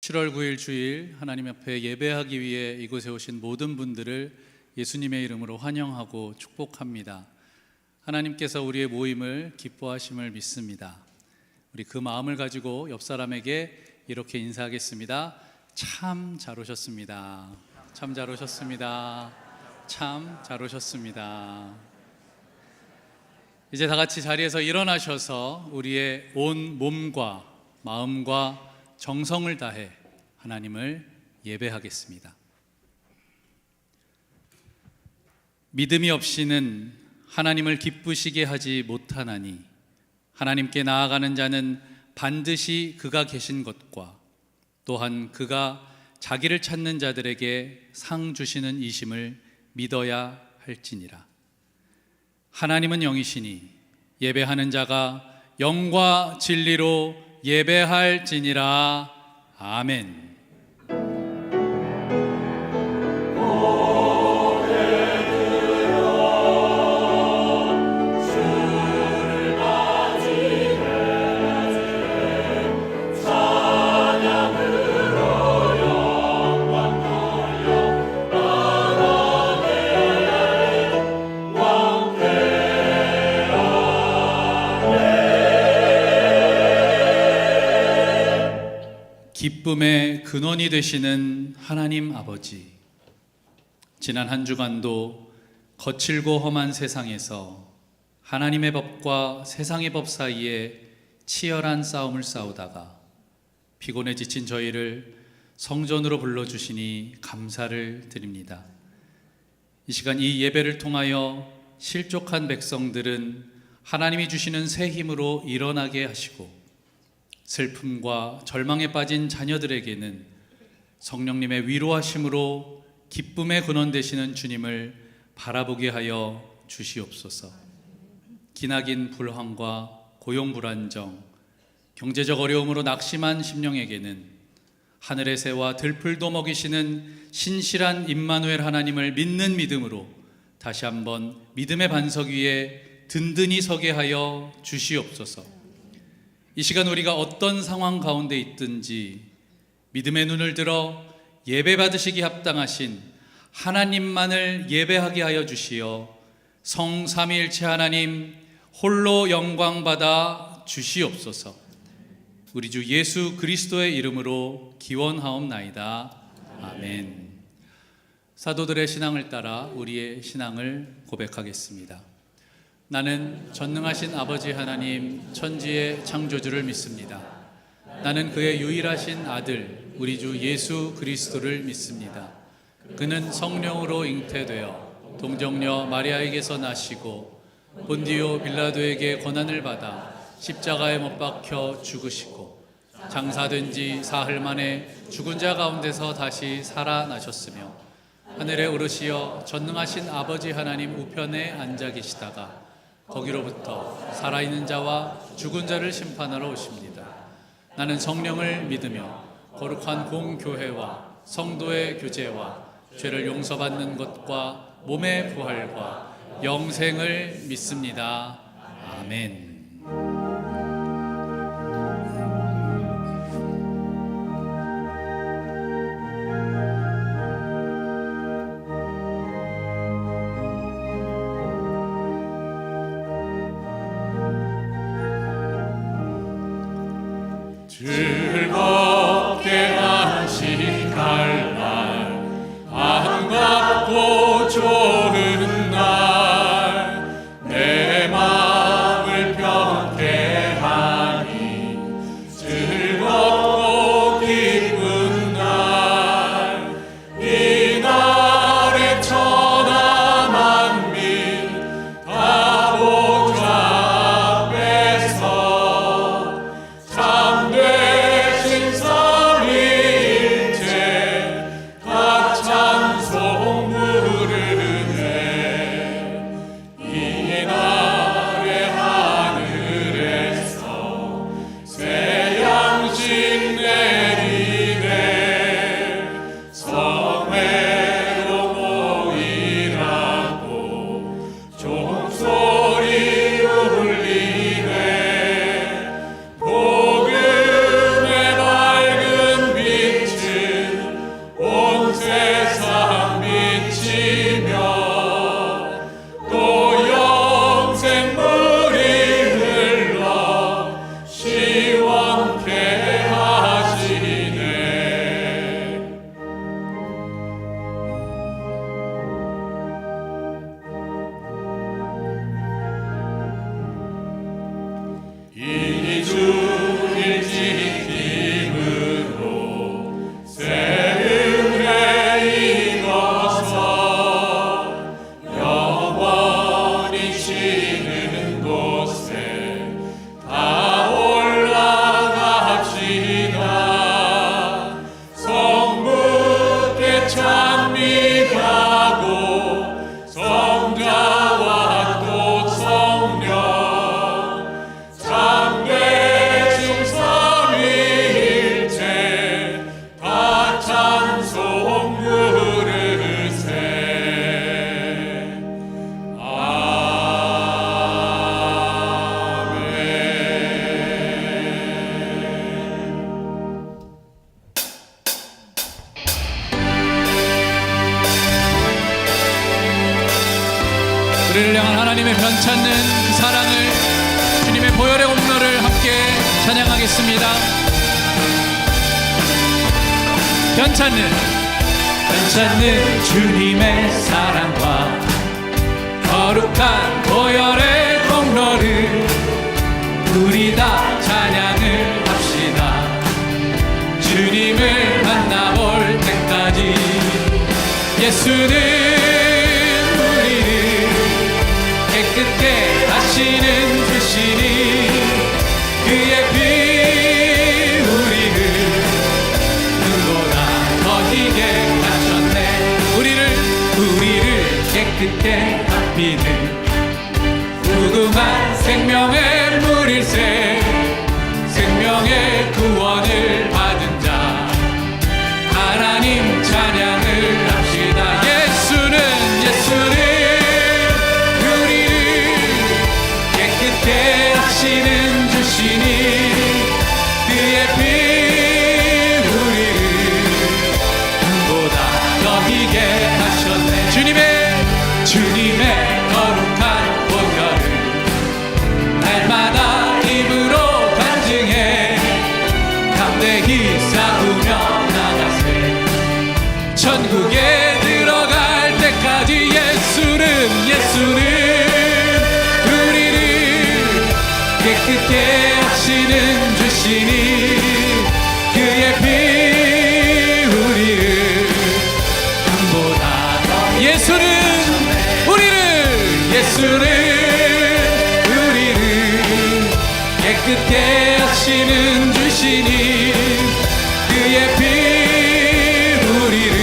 7월 9일 주일 하나님 앞에 예배하기 위해 이곳에 오신 모든 분들을 예수님의 이름으로 환영하고 축복합니다. 하나님께서 우리의 모임을 기뻐하심을 믿습니다. 우리 그 마음을 가지고 옆 사람에게 이렇게 인사하겠습니다. 참 잘 오셨습니다. 참 잘 오셨습니다. 참 잘 오셨습니다. 이제 다 같이 자리에서 일어나셔서 우리의 온 몸과 마음과 정성을 다해 하나님을 예배하겠습니다. 믿음이 없이는 하나님을 기쁘시게 하지 못하나니 하나님께 나아가는 자는 반드시 그가 계신 것과 또한 그가 자기를 찾는 자들에게 상 주시는 이심을 믿어야 할지니라. 하나님은 영이시니 예배하는 자가 영과 진리로 예배할지니라. 아멘. 기쁨의 근원이 되시는 하나님 아버지, 지난 한 주간도 거칠고 험한 세상에서 하나님의 법과 세상의 법 사이에 치열한 싸움을 싸우다가 피곤해 지친 저희를 성전으로 불러주시니 감사를 드립니다. 이 시간 이 예배를 통하여 실족한 백성들은 하나님이 주시는 새 힘으로 일어나게 하시고 슬픔과 절망에 빠진 자녀들에게는 성령님의 위로하심으로 기쁨의 근원 되시는 주님을 바라보게 하여 주시옵소서. 기나긴 불황과 고용 불안정, 경제적 어려움으로 낙심한 심령에게는 하늘의 새와 들풀도 먹이시는 신실한 임마누엘 하나님을 믿는 믿음으로 다시 한번 믿음의 반석 위에 든든히 서게 하여 주시옵소서. 이 시간 우리가 어떤 상황 가운데 있든지 믿음의 눈을 들어 예배 받으시기 합당하신 하나님만을 예배하게 하여 주시어 성삼위일체 하나님 홀로 영광 받아 주시옵소서. 우리 주 예수 그리스도의 이름으로 기원하옵나이다. 아멘. 사도들의 신앙을 따라 우리의 신앙을 고백하겠습니다. 나는 전능하신 아버지 하나님 천지의 창조주를 믿습니다. 나는 그의 유일하신 아들 우리 주 예수 그리스도를 믿습니다. 그는 성령으로 잉태되어 동정녀 마리아에게서 나시고 본디오 빌라도에게 고난을 받아 십자가에 못 박혀 죽으시고 장사된 지 사흘 만에 죽은 자 가운데서 다시 살아나셨으며 하늘에 오르시어 전능하신 아버지 하나님 우편에 앉아 계시다가 거기로부터 살아있는 자와 죽은 자를 심판하러 오십니다. 나는 성령을 믿으며 거룩한 공교회와 성도의 교제와 죄를 용서받는 것과 몸의 부활과 영생을 믿습니다. 아멘. 즐겁게 안식할 날 반갑고 좋은 날 내 마음을 편케 하니 즐겁고 기쁜 날 이 날에 천하 만민 다 보좌 앞에서 참되신 우리를 향한 하나님의 변찮는 그 사랑을, 주님의 보혈의 공로를 함께 찬양하겠습니다. 변찮는 주님의 사랑과 거룩한 보혈의 공로를 우리 다 찬양을 합시다. 주님을 만나볼 때까지 예수는 우리를 깨끗게 하시는 주시니 그의 피 우리를 누구보다 더디게 하셨네. 우리를 깨끗게 합히는 무궁한 생명의 물일새, 생명의 구원을 받은 자 하나님 찬양을 합시다. 예수는 우리를 깨끗게 하시는 주시니 그의 피 우리를 눈보다 더디게 하셨네. 주님의 거룩한 보혈을 날마다 입으로 간증해 담대히 싸우며 나가세. 천국에 들어갈 때까지 예수는 우리를 깨끗게 하시는 주시니 그의 피 우리를 눈보다 더 예수는 우리를 깨끗게 하시는 주시니 그의 피 우리를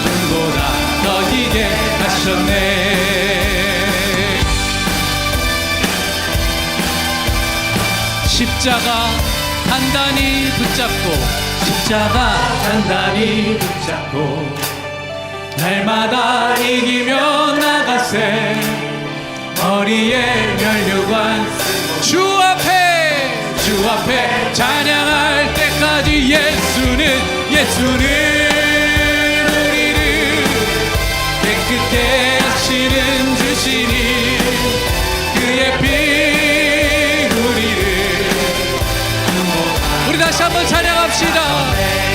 눈보다 더디게 하셨네. 십자가 단단히 붙잡고 날마다 이기며 나가세. 머리에 면류관 주 앞에 찬양할 때까지 예수는 우리를 깨끗게 하시는 주시니 그의 피 우리를 우리 다시 한번 찬양합시다.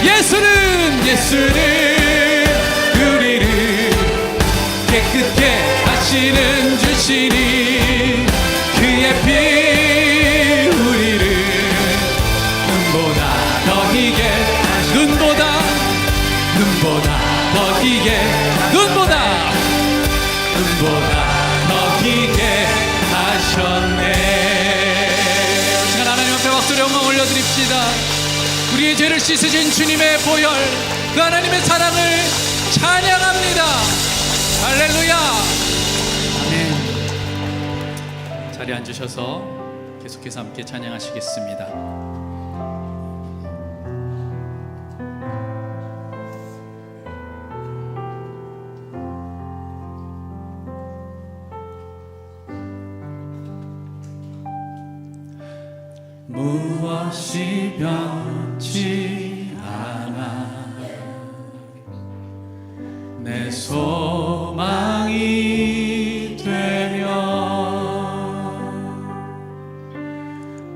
예수는 우리를 깨끗게 하시는 주시니 그의 피 우리를 눈보다 더디게 하셨네. 시간 하나님 앞에 박수로 영광 올려드립시다. 우리의 죄를 씻으신 주님의 보혈, 그 하나님의 사랑을 찬양합니다. 할렐루야. 아멘. 자리에 앉으셔서 계속해서 함께 찬양하시겠습니다. 무엇이 변치 않아 내 소망이 되며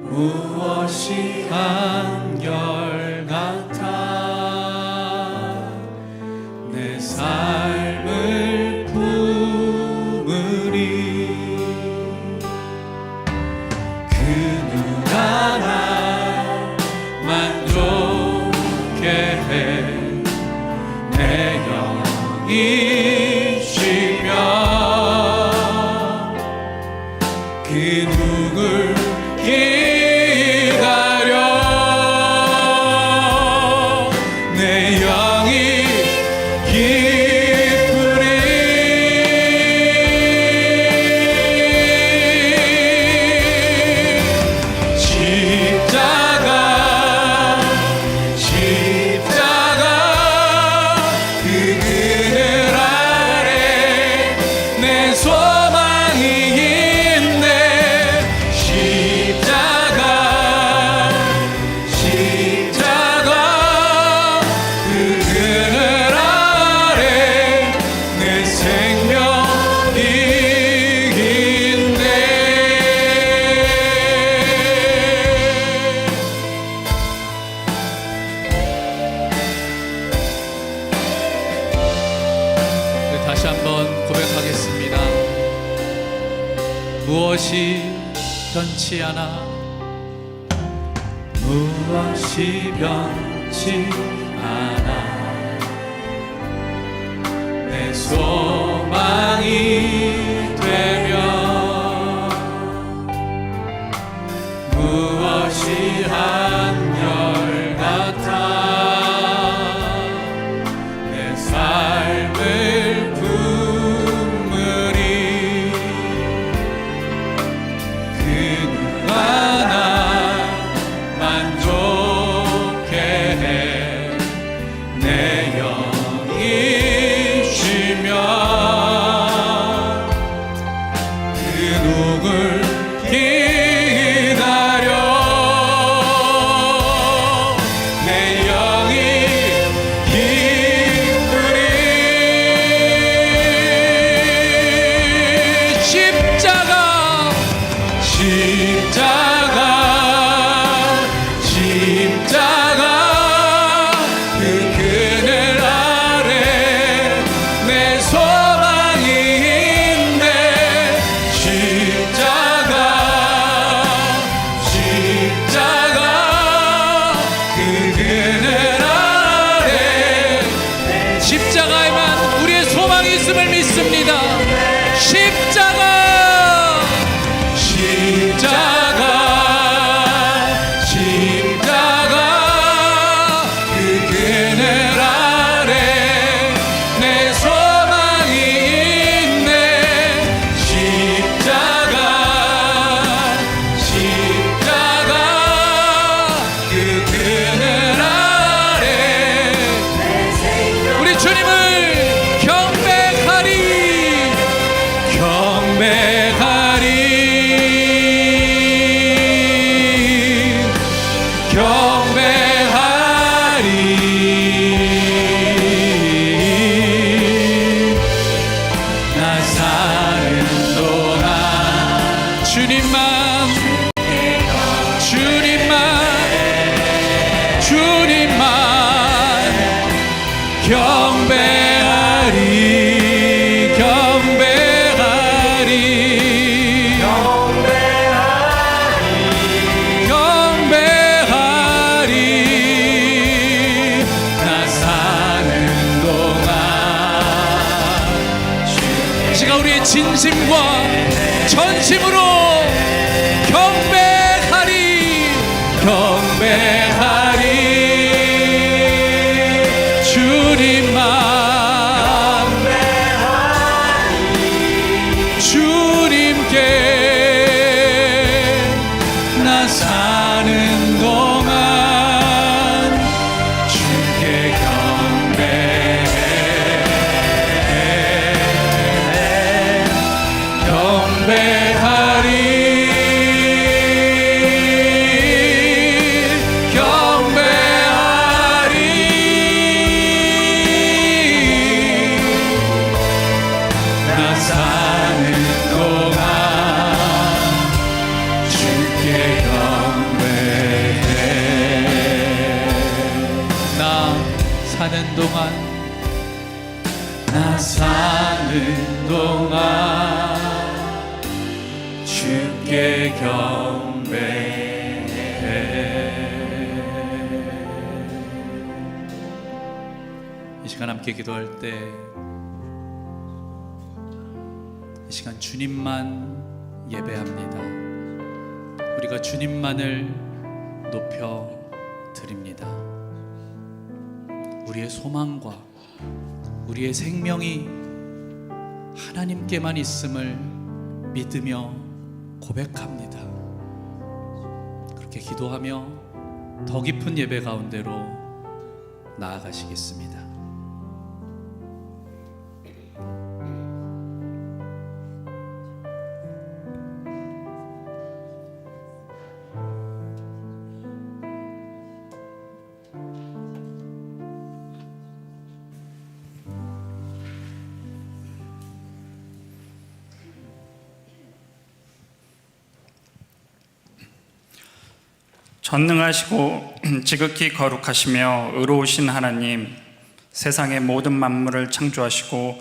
무엇이 한결같아 내 삶을 품으리. 그 누가 날 만족 고백하겠습니다. 무엇이 변치 않아, 무엇이 변치 않아, 내 소망이 되며 무엇이 한결 같아 내 삶을 품으리. 그 누가 날 만족해 해 내 영이 쉬며 그 누굴 기다려 내 영이 기쁘리. 십자가 그 그늘 아래 내 소망이 있네. 십자가 그 그늘 아래 십자가에만 우리의 소망이 있음을 믿습니다. 십자가 그 그늘 아래 내 소망이 있네. 십자가 그 그늘 아래 우리 주님을 경배하리. 나 사는 동안 주님만 경배하리. 나 사는 동안 시가 우리의 진심과 전심으로 경배하리. 주님께 나 사는 동안 주께 나 사는 동안 주께 경배해. 나 사는 동안 주께 경배해. 이 시간 함께 기도할 때 이 시간 주님만 예배합니다. 우리가 주님만을 높여 드립니다. 우리의 소망과 우리의 생명이 하나님께만 있음을 믿으며 고백합니다. 그렇게 기도하며 더 깊은 예배 가운데로 나아가시겠습니다. 전능하시고 지극히 거룩하시며 의로우신 하나님, 세상의 모든 만물을 창조하시고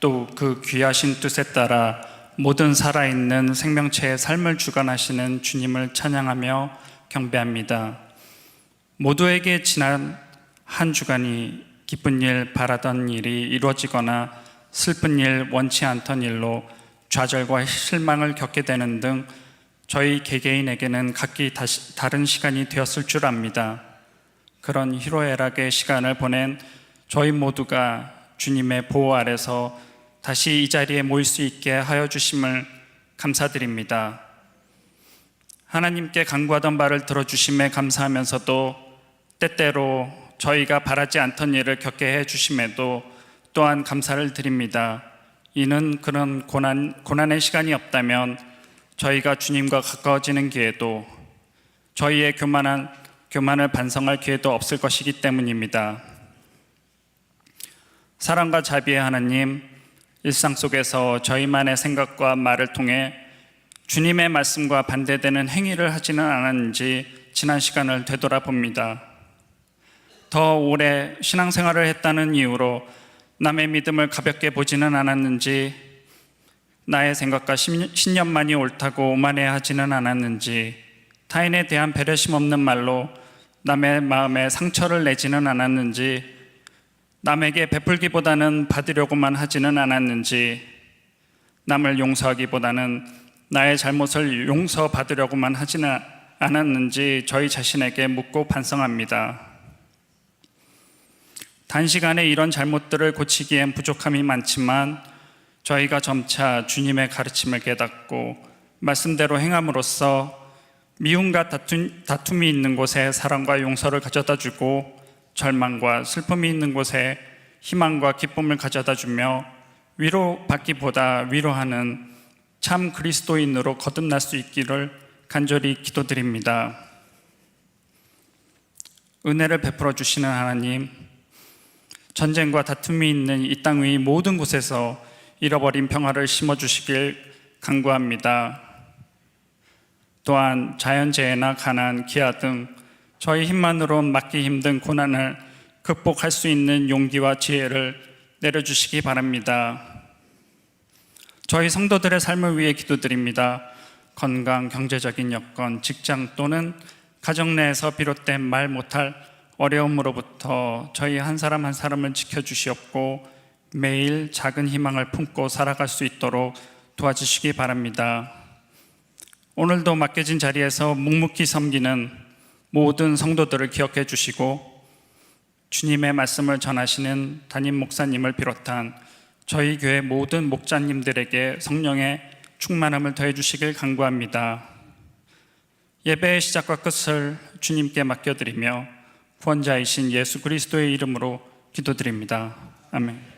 또 그 귀하신 뜻에 따라 모든 살아있는 생명체의 삶을 주관하시는 주님을 찬양하며 경배합니다. 모두에게 지난 한 주간이 기쁜 일, 바라던 일이 이루어지거나 슬픈 일, 원치 않던 일로 좌절과 실망을 겪게 되는 등 저희 개개인에게는 각기 다른 시간이 되었을 줄 압니다. 그런 희로애락의 시간을 보낸 저희 모두가 주님의 보호 아래서 다시 이 자리에 모일 수 있게 하여 주심을 감사드립니다. 하나님께 간구하던 바를 들어주심에 감사하면서도 때때로 저희가 바라지 않던 일을 겪게 해주심에도 또한 감사를 드립니다. 이는 그런 고난의 시간이 없다면 저희가 주님과 가까워지는 기회도, 저희의 교만을 반성할 기회도 없을 것이기 때문입니다. 사랑과 자비의 하나님, 일상 속에서 저희만의 생각과 말을 통해 주님의 말씀과 반대되는 행위를 하지는 않았는지 지난 시간을 되돌아봅니다. 더 오래 신앙생활을 했다는 이유로 남의 믿음을 가볍게 보지는 않았는지, 나의 생각과 신념만이 옳다고 오만해하지는 않았는지, 타인에 대한 배려심 없는 말로 남의 마음에 상처를 내지는 않았는지, 남에게 베풀기보다는 받으려고만 하지는 않았는지, 남을 용서하기보다는 나의 잘못을 용서받으려고만 하지는 않았는지 저희 자신에게 묻고 반성합니다. 단시간에 이런 잘못들을 고치기엔 부족함이 많지만 저희가 점차 주님의 가르침을 깨닫고 말씀대로 행함으로써 미움과 다툼이 있는 곳에 사랑과 용서를 가져다 주고, 절망과 슬픔이 있는 곳에 희망과 기쁨을 가져다 주며 위로받기보다 위로하는 참 그리스도인으로 거듭날 수 있기를 간절히 기도드립니다. 은혜를 베풀어 주시는 하나님, 전쟁과 다툼이 있는 이 땅 위 모든 곳에서 잃어버린 평화를 심어주시길 간구합니다. 또한 자연재해나 가난, 기아 등 저희 힘만으로 막기 힘든 고난을 극복할 수 있는 용기와 지혜를 내려주시기 바랍니다. 저희 성도들의 삶을 위해 기도드립니다. 건강, 경제적인 여건, 직장 또는 가정 내에서 비롯된 말 못할 어려움으로부터 저희 한 사람 한 사람을 지켜주시옵고 매일 작은 희망을 품고 살아갈 수 있도록 도와주시기 바랍니다. 오늘도 맡겨진 자리에서 묵묵히 섬기는 모든 성도들을 기억해 주시고 주님의 말씀을 전하시는 담임 목사님을 비롯한 저희 교회 모든 목자님들에게 성령의 충만함을 더해 주시길 간구합니다. 예배의 시작과 끝을 주님께 맡겨드리며 구원자이신 예수 그리스도의 이름으로 기도드립니다. 아멘.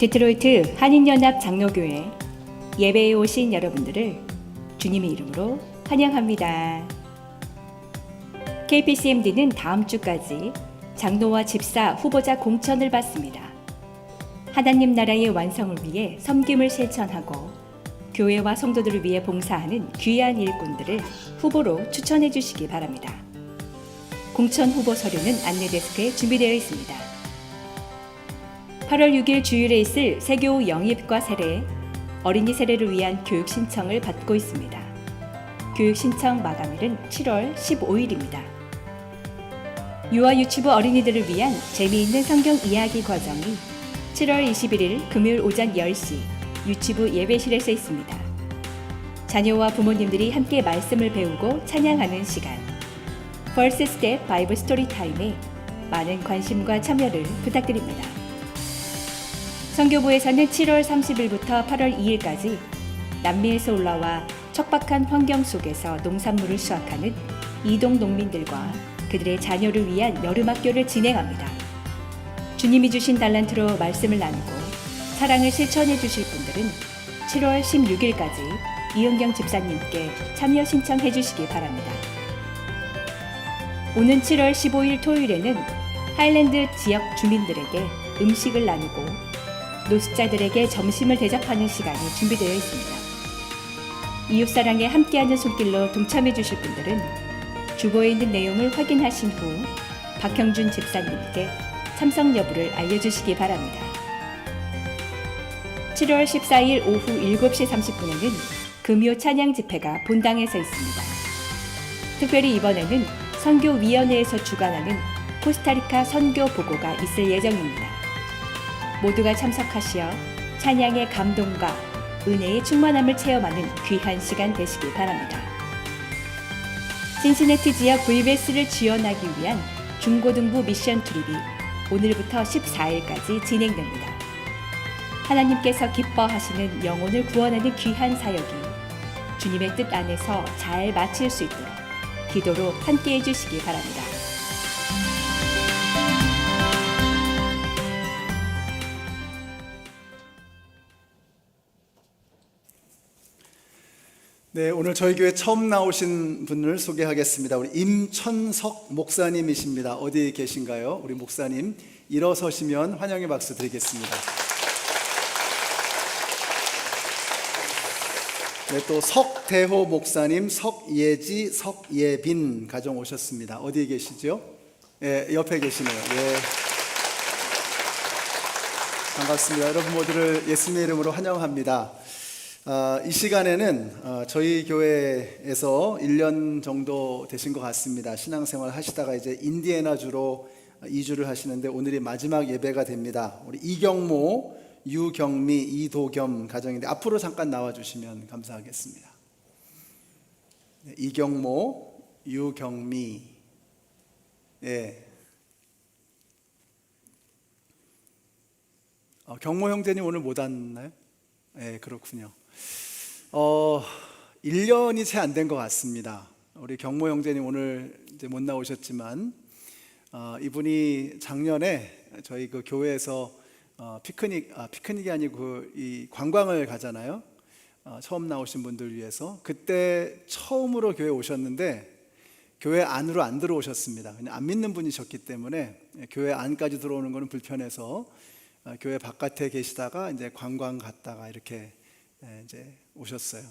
디트로이트 한인연합 장로교회 예배에 오신 여러분들을 주님의 이름으로 환영합니다. KPCMD는 다음 주까지 장로와 집사 후보자 공천을 받습니다. 하나님 나라의 완성을 위해 섬김을 실천하고 교회와 성도들을 위해 봉사하는 귀한 일꾼들을 후보로 추천해 주시기 바랍니다. 공천 후보 서류는 안내 데스크에 준비되어 있습니다. 8월 6일 주일에 있을 세교 영입과 세례, 어린이 세례를 위한 교육 신청을 받고 있습니다. 교육 신청 마감일은 7월 15일입니다. 유아 유치부 어린이들을 위한 재미있는 성경 이야기 과정이 7월 21일 금요일 오전 10시 유치부 예배실에서 있습니다. 자녀와 부모님들이 함께 말씀을 배우고 찬양하는 시간, First Step 바이블 스토리 타임에 많은 관심과 참여를 부탁드립니다. 선교부에서는 7월 30일부터 8월 2일까지 남미에서 올라와 척박한 환경 속에서 농산물을 수확하는 이동 농민들과 그들의 자녀를 위한 여름학교를 진행합니다. 주님이 주신 달란트로 말씀을 나누고 사랑을 실천해 주실 분들은 7월 16일까지 이은경 집사님께 참여 신청해 주시기 바랍니다. 오는 7월 15일 토요일에는 하일랜드 지역 주민들에게 음식을 나누고 노숙자들에게 점심을 대접하는 시간이 준비되어 있습니다. 이웃사랑에 함께하는 손길로 동참해 주실 분들은 주보에 있는 내용을 확인하신 후 박형준 집사님께 참석 여부를 알려주시기 바랍니다. 7월 14일 오후 7시 30분에는 금요 찬양 집회가 본당에서 있습니다. 특별히 이번에는 선교위원회에서 주관하는 코스타리카 선교 보고가 있을 예정입니다. 모두가 참석하시어 찬양의 감동과 은혜의 충만함을 체험하는 귀한 시간 되시기 바랍니다. 신시내티 지역 VBS를 지원하기 위한 중고등부 미션 트립이 오늘부터 14일까지 진행됩니다. 하나님께서 기뻐하시는 영혼을 구원하는 귀한 사역이 주님의 뜻 안에서 잘 마칠 수 있도록 기도로 함께해 주시기 바랍니다. 네, 오늘 저희 교회 처음 나오신 분을 소개하겠습니다. 우리 임천석 목사님이십니다. 어디 계신가요? 우리 목사님 일어서시면 환영의 박수 드리겠습니다. 네, 또 석대호 목사님, 석예지, 석예빈 가정 오셨습니다. 어디에 계시죠? 네, 옆에 계시네요. 네. 반갑습니다. 여러분 모두를 예수님의 이름으로 환영합니다. 이 시간에는 저희 교회에서 1년 정도 되신 것 같습니다. 신앙생활 하시다가 이제 인디애나주로 이주를 하시는데 오늘이 마지막 예배가 됩니다. 우리 이경모, 유경미, 이도겸 가정인데 앞으로 잠깐 나와주시면 감사하겠습니다. 네, 이경모, 유경미. 예. 경모 형제님 오늘 못 왔나요? 네, 그렇군요. 1년이 채 안 된 것 같습니다. 우리 경모 형제님 오늘 이제 못 나오셨지만 이분이 작년에 저희 그 교회에서 피크닉이 아니고 이 관광을 가잖아요. 처음 나오신 분들 위해서 그때 처음으로 교회 오셨는데 교회 안으로 안 들어오셨습니다. 그냥 안 믿는 분이셨기 때문에 교회 안까지 들어오는 것은 불편해서 교회 바깥에 계시다가 이제 관광 갔다가 이렇게 이제 오셨어요.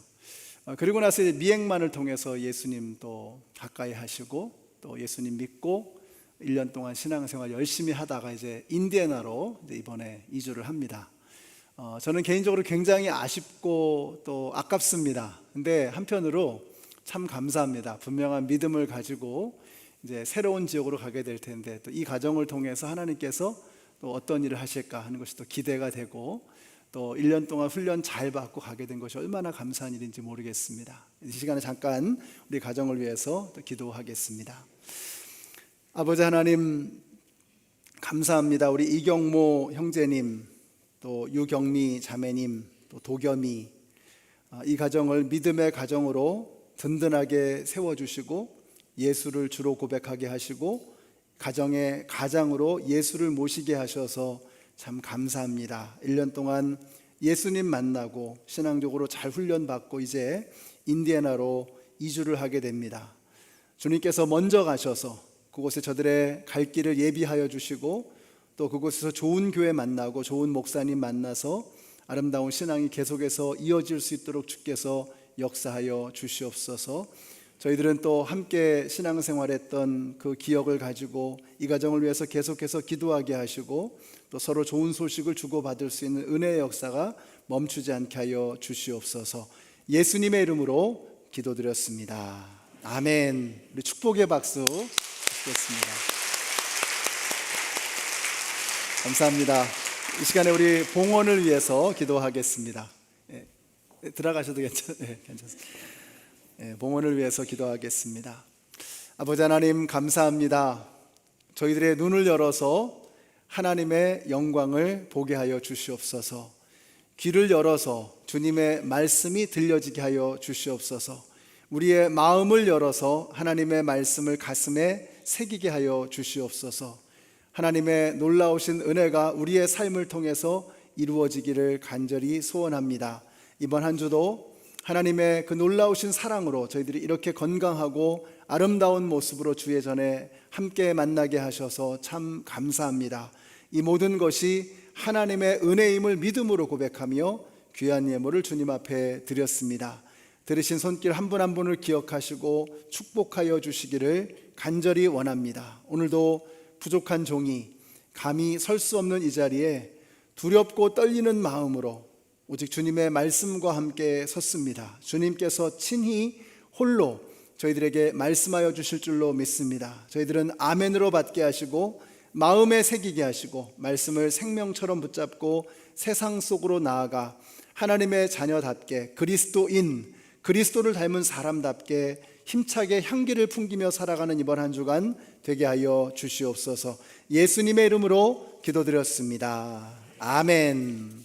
그리고 나서 이제 미행만을 통해서 예수님 또 가까이 하시고 또 예수님 믿고 1년 동안 신앙생활 열심히 하다가 이제 인디애나로 이제 이번에 이주를 합니다. 저는 개인적으로 굉장히 아쉽고 또 아깝습니다. 근데 한편으로 참 감사합니다. 분명한 믿음을 가지고 이제 새로운 지역으로 가게 될 텐데 또 이 과정을 통해서 하나님께서 또 어떤 일을 하실까 하는 것이 또 기대가 되고 또 1년 동안 훈련 잘 받고 가게 된 것이 얼마나 감사한 일인지 모르겠습니다. 이 시간에 잠깐 우리 가정을 위해서 또 기도하겠습니다. 아버지 하나님 감사합니다. 우리 이경모 형제님 또 유경미 자매님 또 도겸이 이 가정을 믿음의 가정으로 든든하게 세워주시고 예수를 주로 고백하게 하시고 가정의 가장으로 예수를 모시게 하셔서 참 감사합니다. 1년 동안 예수님 만나고 신앙적으로 잘 훈련받고 이제 인디애나로 이주를 하게 됩니다. 주님께서 먼저 가셔서 그곳에 저들의 갈 길을 예비하여 주시고 또 그곳에서 좋은 교회 만나고 좋은 목사님 만나서 아름다운 신앙이 계속해서 이어질 수 있도록 주께서 역사하여 주시옵소서. 저희들은 또 함께 신앙생활했던 그 기억을 가지고 이 가정을 위해서 계속해서 기도하게 하시고 또 서로 좋은 소식을 주고받을 수 있는 은혜의 역사가 멈추지 않게 하여 주시옵소서. 예수님의 이름으로 기도드렸습니다. 아멘. 우리 축복의 박수 드리겠습니다. 감사합니다. 이 시간에 우리 봉헌을 위해서 기도하겠습니다. 들어가셔도 괜찮습니다. 봉헌을 위해서 기도하겠습니다. 아버지 하나님 감사합니다. 저희들의 눈을 열어서 하나님의 영광을 보게 하여 주시옵소서. 귀를 열어서 주님의 말씀이 들려지게 하여 주시옵소서. 우리의 마음을 열어서 하나님의 말씀을 가슴에 새기게 하여 주시옵소서. 하나님의 놀라우신 은혜가 우리의 삶을 통해서 이루어지기를 간절히 소원합니다. 이번 한 주도 하나님의 그 놀라우신 사랑으로 저희들이 이렇게 건강하고 아름다운 모습으로 주의 전에 함께 만나게 하셔서 참 감사합니다. 이 모든 것이 하나님의 은혜임을 믿음으로 고백하며 귀한 예물을 주님 앞에 드렸습니다. 들으신 손길 한 분 한 분을 기억하시고 축복하여 주시기를 간절히 원합니다. 오늘도 부족한 종이 감히 설 수 없는 이 자리에 두렵고 떨리는 마음으로 오직 주님의 말씀과 함께 섰습니다. 주님께서 친히 홀로 저희들에게 말씀하여 주실 줄로 믿습니다. 저희들은 아멘으로 받게 하시고 마음에 새기게 하시고 말씀을 생명처럼 붙잡고 세상 속으로 나아가 하나님의 자녀답게 그리스도를 닮은 사람답게 힘차게 향기를 풍기며 살아가는 이번 한 주간 되게 하여 주시옵소서. 예수님의 이름으로 기도드렸습니다. 아멘.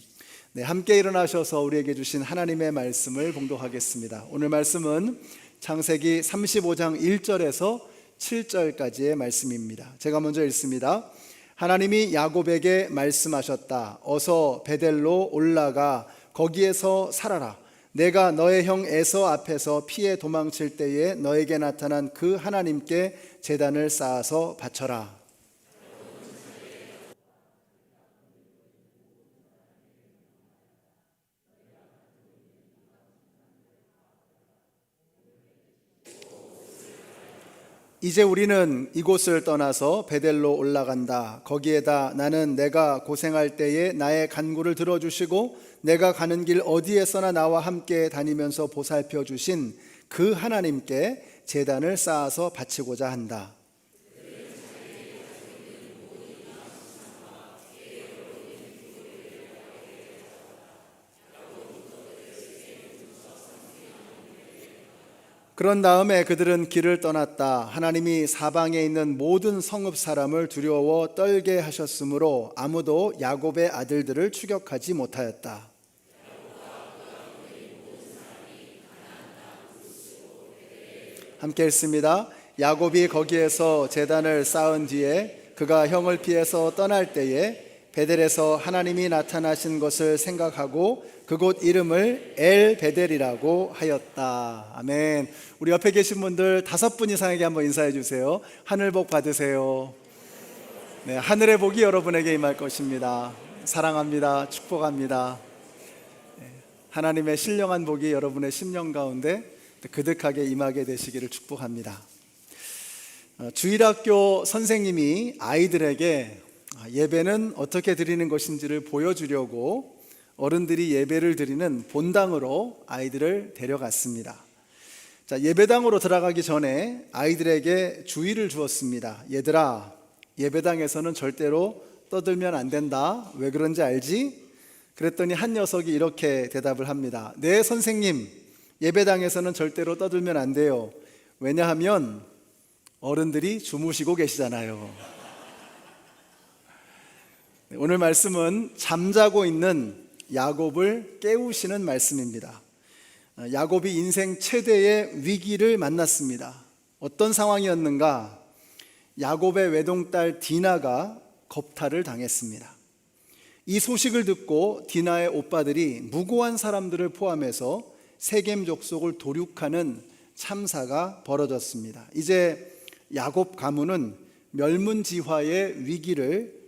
네, 함께 일어나셔서 우리에게 주신 하나님의 말씀을 봉독하겠습니다. 오늘 말씀은 창세기 35장 1절에서 7절까지의 말씀입니다. 제가 먼저 읽습니다. 하나님이 야곱에게 말씀하셨다. 어서 베델로 올라가 거기에서 살아라. 내가 너의 형 에서 앞에서 피해 도망칠 때에 너에게 나타난 그 하나님께 제단을 쌓아서 바쳐라. 이제 우리는 이곳을 떠나서 베델로 올라간다. 거기에다 나는 내가 고생할 때에 나의 간구를 들어주시고 내가 가는 길 어디에서나 나와 함께 다니면서 보살펴 주신 그 하나님께 제단을 쌓아서 바치고자 한다. 그런 다음에 그들은 길을 떠났다. 하나님이 사방에 있는 모든 성읍 사람을 두려워 떨게 하셨으므로 아무도 야곱의 아들들을 추격하지 못하였다. 함께 읽습니다. 야곱이 거기에서 제단을 쌓은 뒤에 그가 형을 피해서 떠날 때에 베델에서 하나님이 나타나신 것을 생각하고 그곳 이름을 엘 베델이라고 하였다. 아멘. 우리 옆에 계신 분들 5분 이상에게 한번 인사해 주세요. 하늘 복 받으세요. 네, 하늘의 복이 여러분에게 임할 것입니다. 사랑합니다. 축복합니다. 하나님의 신령한 복이 여러분의 심령 가운데 그득하게 임하게 되시기를 축복합니다. 주일학교 선생님이 아이들에게 예배는 어떻게 드리는 것인지를 보여주려고 어른들이 예배를 드리는 본당으로 아이들을 데려갔습니다. 자, 예배당으로 들어가기 전에 아이들에게 주의를 주었습니다. 얘들아, 예배당에서는 절대로 떠들면 안 된다. 왜 그런지 알지? 그랬더니 한 녀석이 이렇게 대답을 합니다. 네, 선생님, 예배당에서는 절대로 떠들면 안 돼요. 왜냐하면 어른들이 주무시고 계시잖아요. 오늘 말씀은 잠자고 있는 야곱을 깨우시는 말씀입니다. 야곱이 인생 최대의 위기를 만났습니다. 어떤 상황이었는가? 야곱의 외동딸 디나가 겁탈을 당했습니다. 이 소식을 듣고 디나의 오빠들이 무고한 사람들을 포함해서 세겜 족속을 도륙하는 참사가 벌어졌습니다. 이제 야곱 가문은 멸문지화의 위기를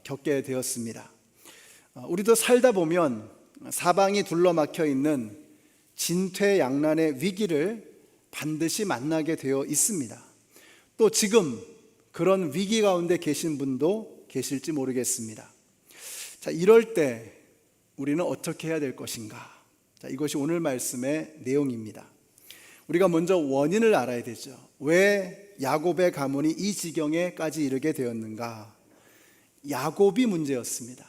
겪게 되었습니다. 우리도 살다 보면 사방이 둘러막혀 있는 진퇴양난의 위기를 반드시 만나게 되어 있습니다. 또 지금 그런 위기 가운데 계신 분도 계실지 모르겠습니다. 자, 이럴 때 우리는 어떻게 해야 될 것인가? 자, 이것이 오늘 말씀의 내용입니다. 우리가 먼저 원인을 알아야 되죠. 왜 야곱의 가문이 이 지경에까지 이르게 되었는가? 야곱이 문제였습니다.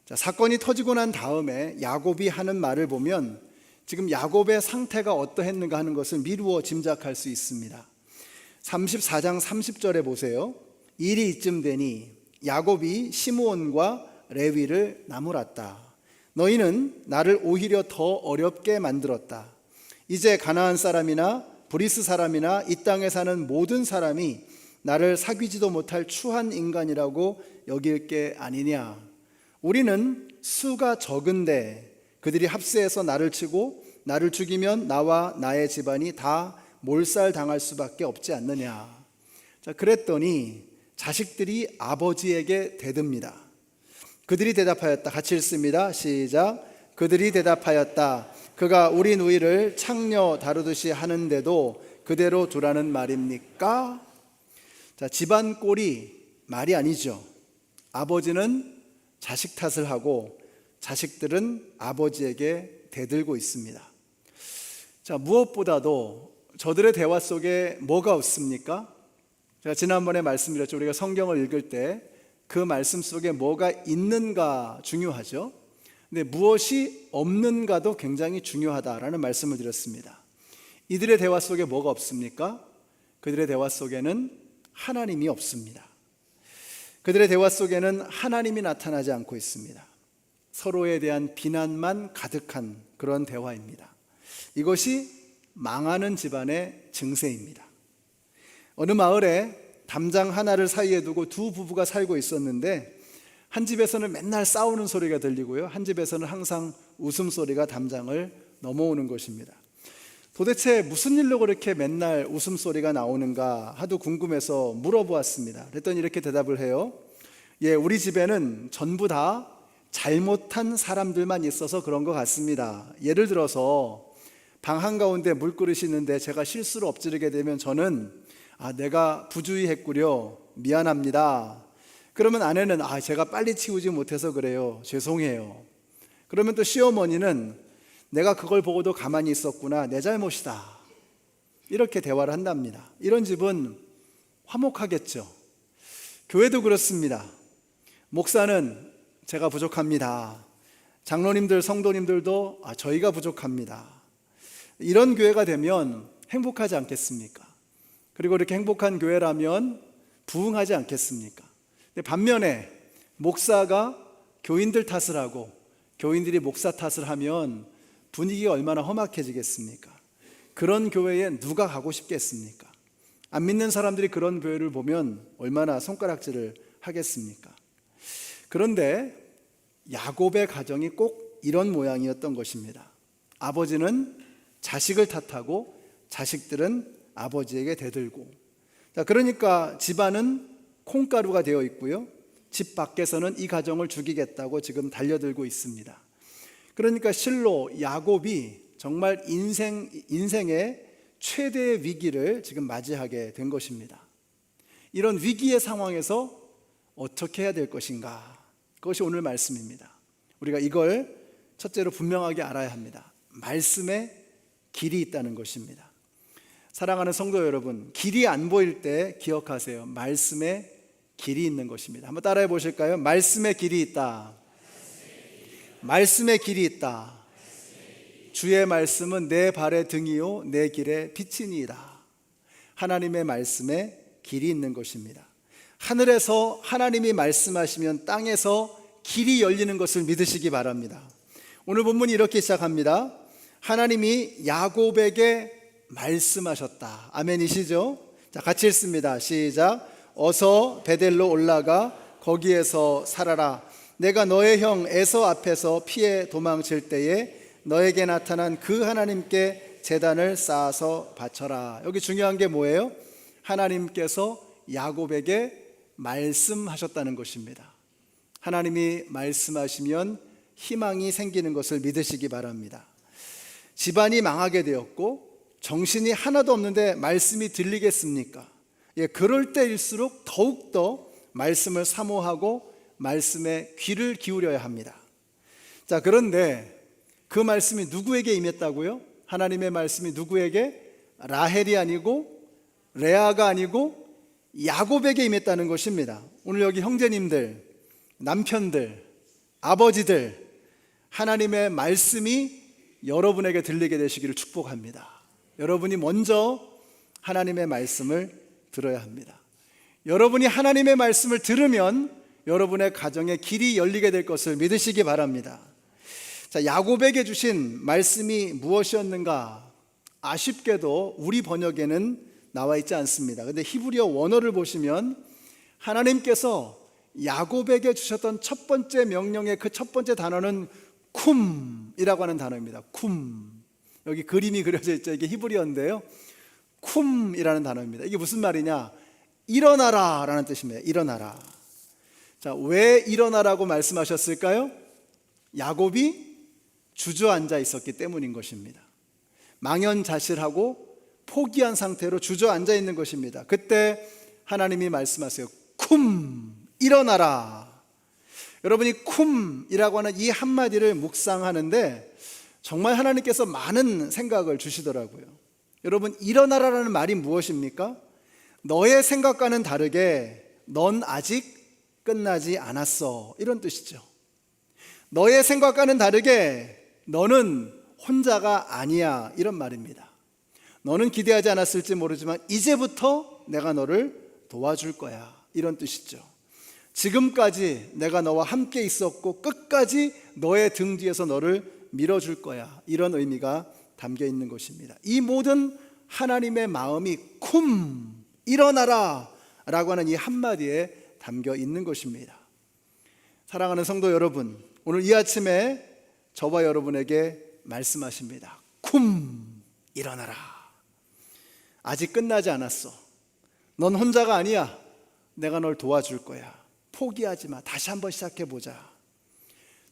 자, 사건이 터지고 난 다음에 야곱이 하는 말을 보면 지금 야곱의 상태가 어떠했는가 하는 것을 미루어 짐작할 수 있습니다. 34장 30절에 보세요. 일이 이쯤 되니 야곱이 시므온과 레위를 나무랐다. 너희는 나를 오히려 더 어렵게 만들었다. 이제 가나안 사람이나 브리스 사람이나 이 땅에 사는 모든 사람이 나를 사귀지도 못할 추한 인간이라고 여길 게 아니냐. 우리는 수가 적은데 그들이 합세해서 나를 치고 나를 죽이면 나와 나의 집안이 다 몰살당할 수밖에 없지 않느냐. 자, 그랬더니 자식들이 아버지에게 대듭니다. 그들이 대답하였다. 같이 읽습니다. 시작. 그들이 대답하였다. 그가 우리 누이를 창녀 다루듯이 하는데도 그대로 두라는 말입니까? 자, 집안 꼴이 말이 아니죠. 아버지는 자식 탓을 하고 자식들은 아버지에게 대들고 있습니다. 자, 무엇보다도 저들의 대화 속에 뭐가 없습니까? 제가 지난번에 말씀드렸죠. 우리가 성경을 읽을 때 그 말씀 속에 뭐가 있는가 중요하죠. 근데 무엇이 없는가도 굉장히 중요하다라는 말씀을 드렸습니다. 이들의 대화 속에 뭐가 없습니까? 그들의 대화 속에는 하나님이 없습니다. 그들의 대화 속에는 하나님이 나타나지 않고 있습니다. 서로에 대한 비난만 가득한 그런 대화입니다. 이것이 망하는 집안의 증세입니다. 어느 마을에 담장 하나를 사이에 두고 두 부부가 살고 있었는데 한 집에서는 맨날 싸우는 소리가 들리고요, 한 집에서는 항상 웃음소리가 담장을 넘어오는 것입니다. 도대체 무슨 일로 그렇게 맨날 웃음소리가 나오는가 하도 궁금해서 물어보았습니다. 그랬더니 이렇게 대답을 해요. 우리 집에는 전부 다 잘못한 사람들만 있어서 그런 것 같습니다. 예를 들어서 방 한가운데 물그릇이 있는데 제가 실수로 엎지르게 되면 저는 내가 부주의했구려, 미안합니다. 그러면 아내는 제가 빨리 치우지 못해서 그래요, 죄송해요. 그러면 또 시어머니는 내가 그걸 보고도 가만히 있었구나, 내 잘못이다. 이렇게 대화를 한답니다. 이런 집은 화목하겠죠. 교회도 그렇습니다. 목사는 제가 부족합니다. 장로님들, 성도님들도 저희가 부족합니다. 이런 교회가 되면 행복하지 않겠습니까? 그리고 이렇게 행복한 교회라면 부흥하지 않겠습니까? 근데 반면에 목사가 교인들 탓을 하고 교인들이 목사 탓을 하면 분위기가 얼마나 험악해지겠습니까? 그런 교회에 누가 가고 싶겠습니까? 안 믿는 사람들이 그런 교회를 보면 얼마나 손가락질을 하겠습니까? 그런데 야곱의 가정이 꼭 이런 모양이었던 것입니다. 아버지는 자식을 탓하고 자식들은 아버지에게 대들고, 그러니까 집안은 콩가루가 되어 있고요, 집 밖에서는 이 가정을 죽이겠다고 지금 달려들고 있습니다. 그러니까 실로 야곱이 정말 인생의 최대의 위기를 지금 맞이하게 된 것입니다. 이런 위기의 상황에서 어떻게 해야 될 것인가? 그것이 오늘 말씀입니다. 우리가 이걸 첫째로 분명하게 알아야 합니다. 말씀에 길이 있다는 것입니다. 사랑하는 성도 여러분, 길이 안 보일 때 기억하세요. 말씀에 길이 있는 것입니다. 한번 따라해 보실까요? 말씀에 길이 있다. 말씀에 길이 있다. 주의 말씀은 내 발의 등이요 내 길의 빛이니이다. 하나님의 말씀에 길이 있는 것입니다. 하늘에서 하나님이 말씀하시면 땅에서 길이 열리는 것을 믿으시기 바랍니다. 오늘 본문이 이렇게 시작합니다. 하나님이 야곱에게 말씀하셨다. 아멘이시죠? 자, 같이 읽습니다. 시작. 어서 베델로 올라가 거기에서 살아라. 내가 너의 형 에서 앞에서 피해 도망칠 때에 너에게 나타난 그 하나님께 제단을 쌓아서 바쳐라. 여기 중요한 게 뭐예요? 하나님께서 야곱에게 말씀하셨다는 것입니다. 하나님이 말씀하시면 희망이 생기는 것을 믿으시기 바랍니다. 집안이 망하게 되었고 정신이 하나도 없는데 말씀이 들리겠습니까? 그럴 때일수록 더욱더 말씀을 사모하고 말씀에 귀를 기울여야 합니다. 자, 그런데 그 말씀이 누구에게 임했다고요? 하나님의 말씀이 누구에게? 라헬이 아니고 레아가 아니고 야곱에게 임했다는 것입니다. 오늘 여기 형제님들, 남편들, 아버지들, 하나님의 말씀이 여러분에게 들리게 되시기를 축복합니다. 여러분이 먼저 하나님의 말씀을 들어야 합니다. 여러분이 하나님의 말씀을 들으면 여러분의 가정에 길이 열리게 될 것을 믿으시기 바랍니다. 자, 야곱에게 주신 말씀이 무엇이었는가? 아쉽게도 우리 번역에는 나와 있지 않습니다. 근데 히브리어 원어를 보시면 하나님께서 야곱에게 주셨던 첫 번째 명령의 그 첫 번째 단어는 쿰이라고 하는 단어입니다. 쿰. 여기 그림이 그려져 있죠. 이게 히브리어인데요. 쿰이라는 단어입니다. 이게 무슨 말이냐? 일어나라 라는 뜻입니다. 일어나라. 자, 왜 일어나라고 말씀하셨을까요? 야곱이 주저앉아 있었기 때문인 것입니다. 망연자실하고 포기한 상태로 주저앉아 있는 것입니다. 그때 하나님이 말씀하세요. 쿰, 일어나라. 여러분이 쿰이라고 하는 이 한마디를 묵상하는데 정말 하나님께서 많은 생각을 주시더라고요. 여러분, 일어나라라는 말이 무엇입니까? 너의 생각과는 다르게 넌 아직 끝나지 않았어, 이런 뜻이죠. 너의 생각과는 다르게 너는 혼자가 아니야, 이런 말입니다. 너는 기대하지 않았을지 모르지만 이제부터 내가 너를 도와줄 거야, 이런 뜻이죠. 지금까지 내가 너와 함께 있었고 끝까지 너의 등 뒤에서 너를 밀어줄 거야, 이런 의미가 담겨 있는 것입니다. 이 모든 하나님의 마음이 쿰, 일어나라 라고 하는 이 한마디에 담겨 있는 것입니다. 사랑하는 성도 여러분, 오늘 이 아침에 저와 여러분에게 말씀하십니다. 쿰, 일어나라. 아직 끝나지 않았어. 넌 혼자가 아니야. 내가 널 도와줄 거야. 포기하지 마. 다시 한번 시작해보자.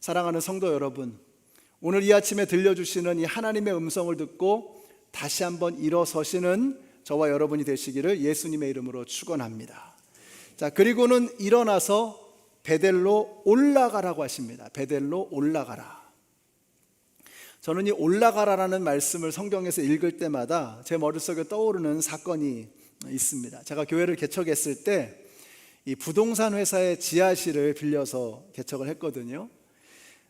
사랑하는 성도 여러분, 오늘 이 아침에 들려주시는 이 하나님의 음성을 듣고 다시 한번 일어서시는 저와 여러분이 되시기를 예수님의 이름으로 축원합니다. 자, 그리고는 일어나서 베델로 올라가라고 하십니다. 베델로 올라가라. 저는 이 올라가라라는 말씀을 성경에서 읽을 때마다 제 머릿속에 떠오르는 사건이 있습니다. 제가 교회를 개척했을 때 이 부동산 회사의 지하실을 빌려서 개척을 했거든요.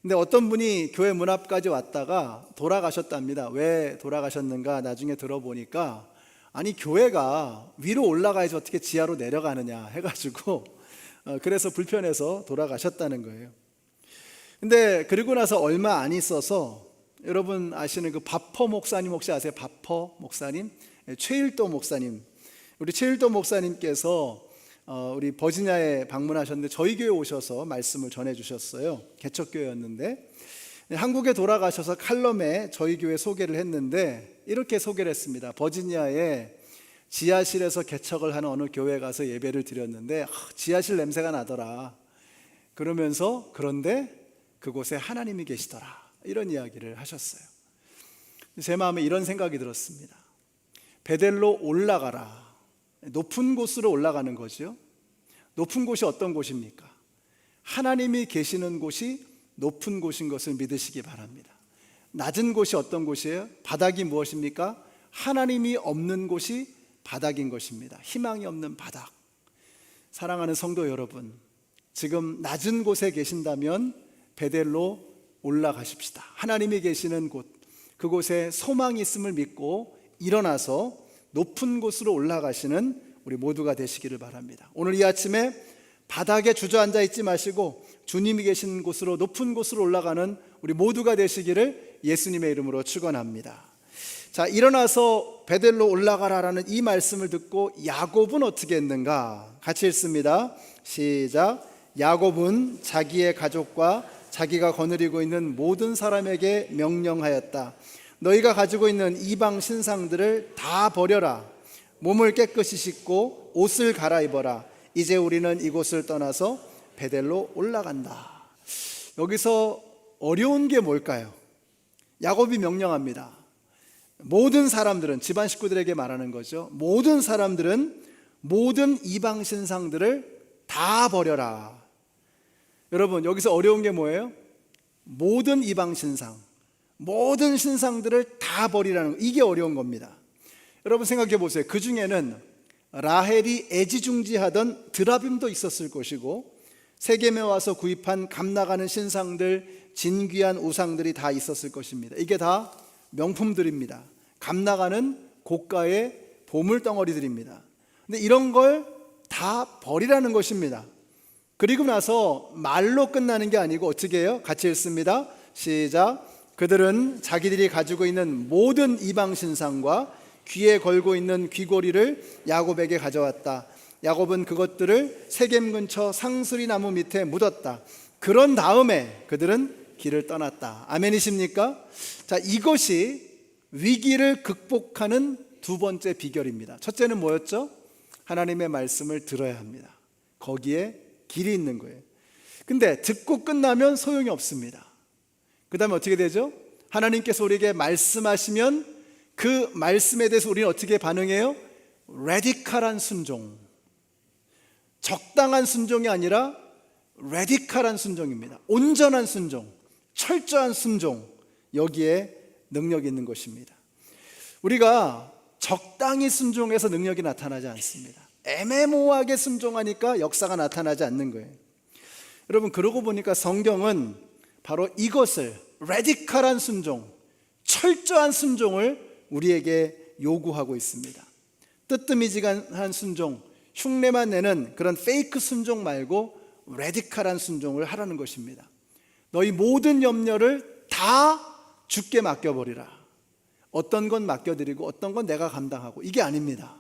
근데 어떤 분이 교회 문 앞까지 왔다가 돌아가셨답니다. 왜 돌아가셨는가 나중에 들어보니까, 아니 교회가 위로 올라가야지 어떻게 지하로 내려가느냐 해가지고 그래서 불편해서 돌아가셨다는 거예요. 근데 그리고 나서 얼마 안 있어서, 여러분 아시는 그 바퍼 목사님 혹시 아세요? 바퍼 목사님? 최일도 목사님. 우리 최일도 목사님께서 우리 버지니아에 방문하셨는데 저희 교회 오셔서 말씀을 전해주셨어요. 개척교회였는데 한국에 돌아가셔서 칼럼에 저희 교회 소개를 했는데 이렇게 소개를 했습니다. 버지니아에 지하실에서 개척을 하는 어느 교회에 가서 예배를 드렸는데 지하실 냄새가 나더라. 그러면서 그런데 그곳에 하나님이 계시더라, 이런 이야기를 하셨어요. 제 마음에 이런 생각이 들었습니다. 베델로 올라가라. 높은 곳으로 올라가는 거죠. 높은 곳이 어떤 곳입니까? 하나님이 계시는 곳이 높은 곳인 것을 믿으시기 바랍니다. 낮은 곳이 어떤 곳이에요? 바닥이 무엇입니까? 하나님이 없는 곳이 바닥인 것입니다. 희망이 없는 바닥. 사랑하는 성도 여러분, 지금 낮은 곳에 계신다면 베델로 올라가십시다. 하나님이 계시는 곳, 그곳에 소망이 있음을 믿고 일어나서 높은 곳으로 올라가시는 우리 모두가 되시기를 바랍니다. 오늘 이 아침에 바닥에 주저앉아 있지 마시고 주님이 계신 곳으로, 높은 곳으로 올라가는 우리 모두가 되시기를 예수님의 이름으로 축원합니다. 자, 일어나서 베델로 올라가라라는 이 말씀을 듣고 야곱은 어떻게 했는가? 같이 읽습니다. 시작. 야곱은 자기의 가족과 자기가 거느리고 있는 모든 사람에게 명령하였다. 너희가 가지고 있는 이방 신상들을 다 버려라. 몸을 깨끗이 씻고 옷을 갈아입어라. 이제 우리는 이곳을 떠나서 베델로 올라간다. 여기서 어려운 게 뭘까요? 야곱이 명령합니다. 모든 사람들은, 집안 식구들에게 말하는 거죠. 모든 사람들은 모든 이방 신상들을 다 버려라. 여러분, 여기서 어려운 게 뭐예요? 모든 이방 신상, 모든 신상들을 다 버리라는 거, 이게 어려운 겁니다. 여러분 생각해 보세요. 그 중에는 라헬이 애지중지하던 드라빔도 있었을 것이고, 세겜에 와서 구입한 값나가는 신상들, 진귀한 우상들이 다 있었을 것입니다. 이게 다 명품들입니다. 값나가는 고가의 보물덩어리들입니다. 근데 이런 걸 다 버리라는 것입니다. 그리고 나서 말로 끝나는 게 아니고 어떻게 해요? 같이 읽습니다. 시작. 그들은 자기들이 가지고 있는 모든 이방 신상과 귀에 걸고 있는 귀고리를 야곱에게 가져왔다. 야곱은 그것들을 세겜 근처 상수리 나무 밑에 묻었다. 그런 다음에 그들은 길을 떠났다. 아멘이십니까? 자, 이것이 위기를 극복하는 두 번째 비결입니다. 첫째는 뭐였죠? 하나님의 말씀을 들어야 합니다. 거기에 길이 있는 거예요. 근데 듣고 끝나면 소용이 없습니다. 그 다음에 어떻게 되죠? 하나님께서 우리에게 말씀하시면 그 말씀에 대해서 우리는 어떻게 반응해요? 레디컬한 순종. 적당한 순종이 아니라 레디컬한 순종입니다. 온전한 순종, 철저한 순종, 여기에 능력이 있는 것입니다. 우리가 적당히 순종해서 능력이 나타나지 않습니다. 애매모호하게 순종하니까 역사가 나타나지 않는 거예요. 여러분, 그러고 보니까 성경은 바로 이것을, 레디컬한 순종, 철저한 순종을 우리에게 요구하고 있습니다. 뜨뜨미지근한 순종, 흉내만 내는 그런 페이크 순종 말고 레디컬한 순종을 하라는 것입니다. 너희 모든 염려를 다 주께 맡겨버리라. 어떤 건 맡겨드리고 어떤 건 내가 감당하고, 이게 아닙니다.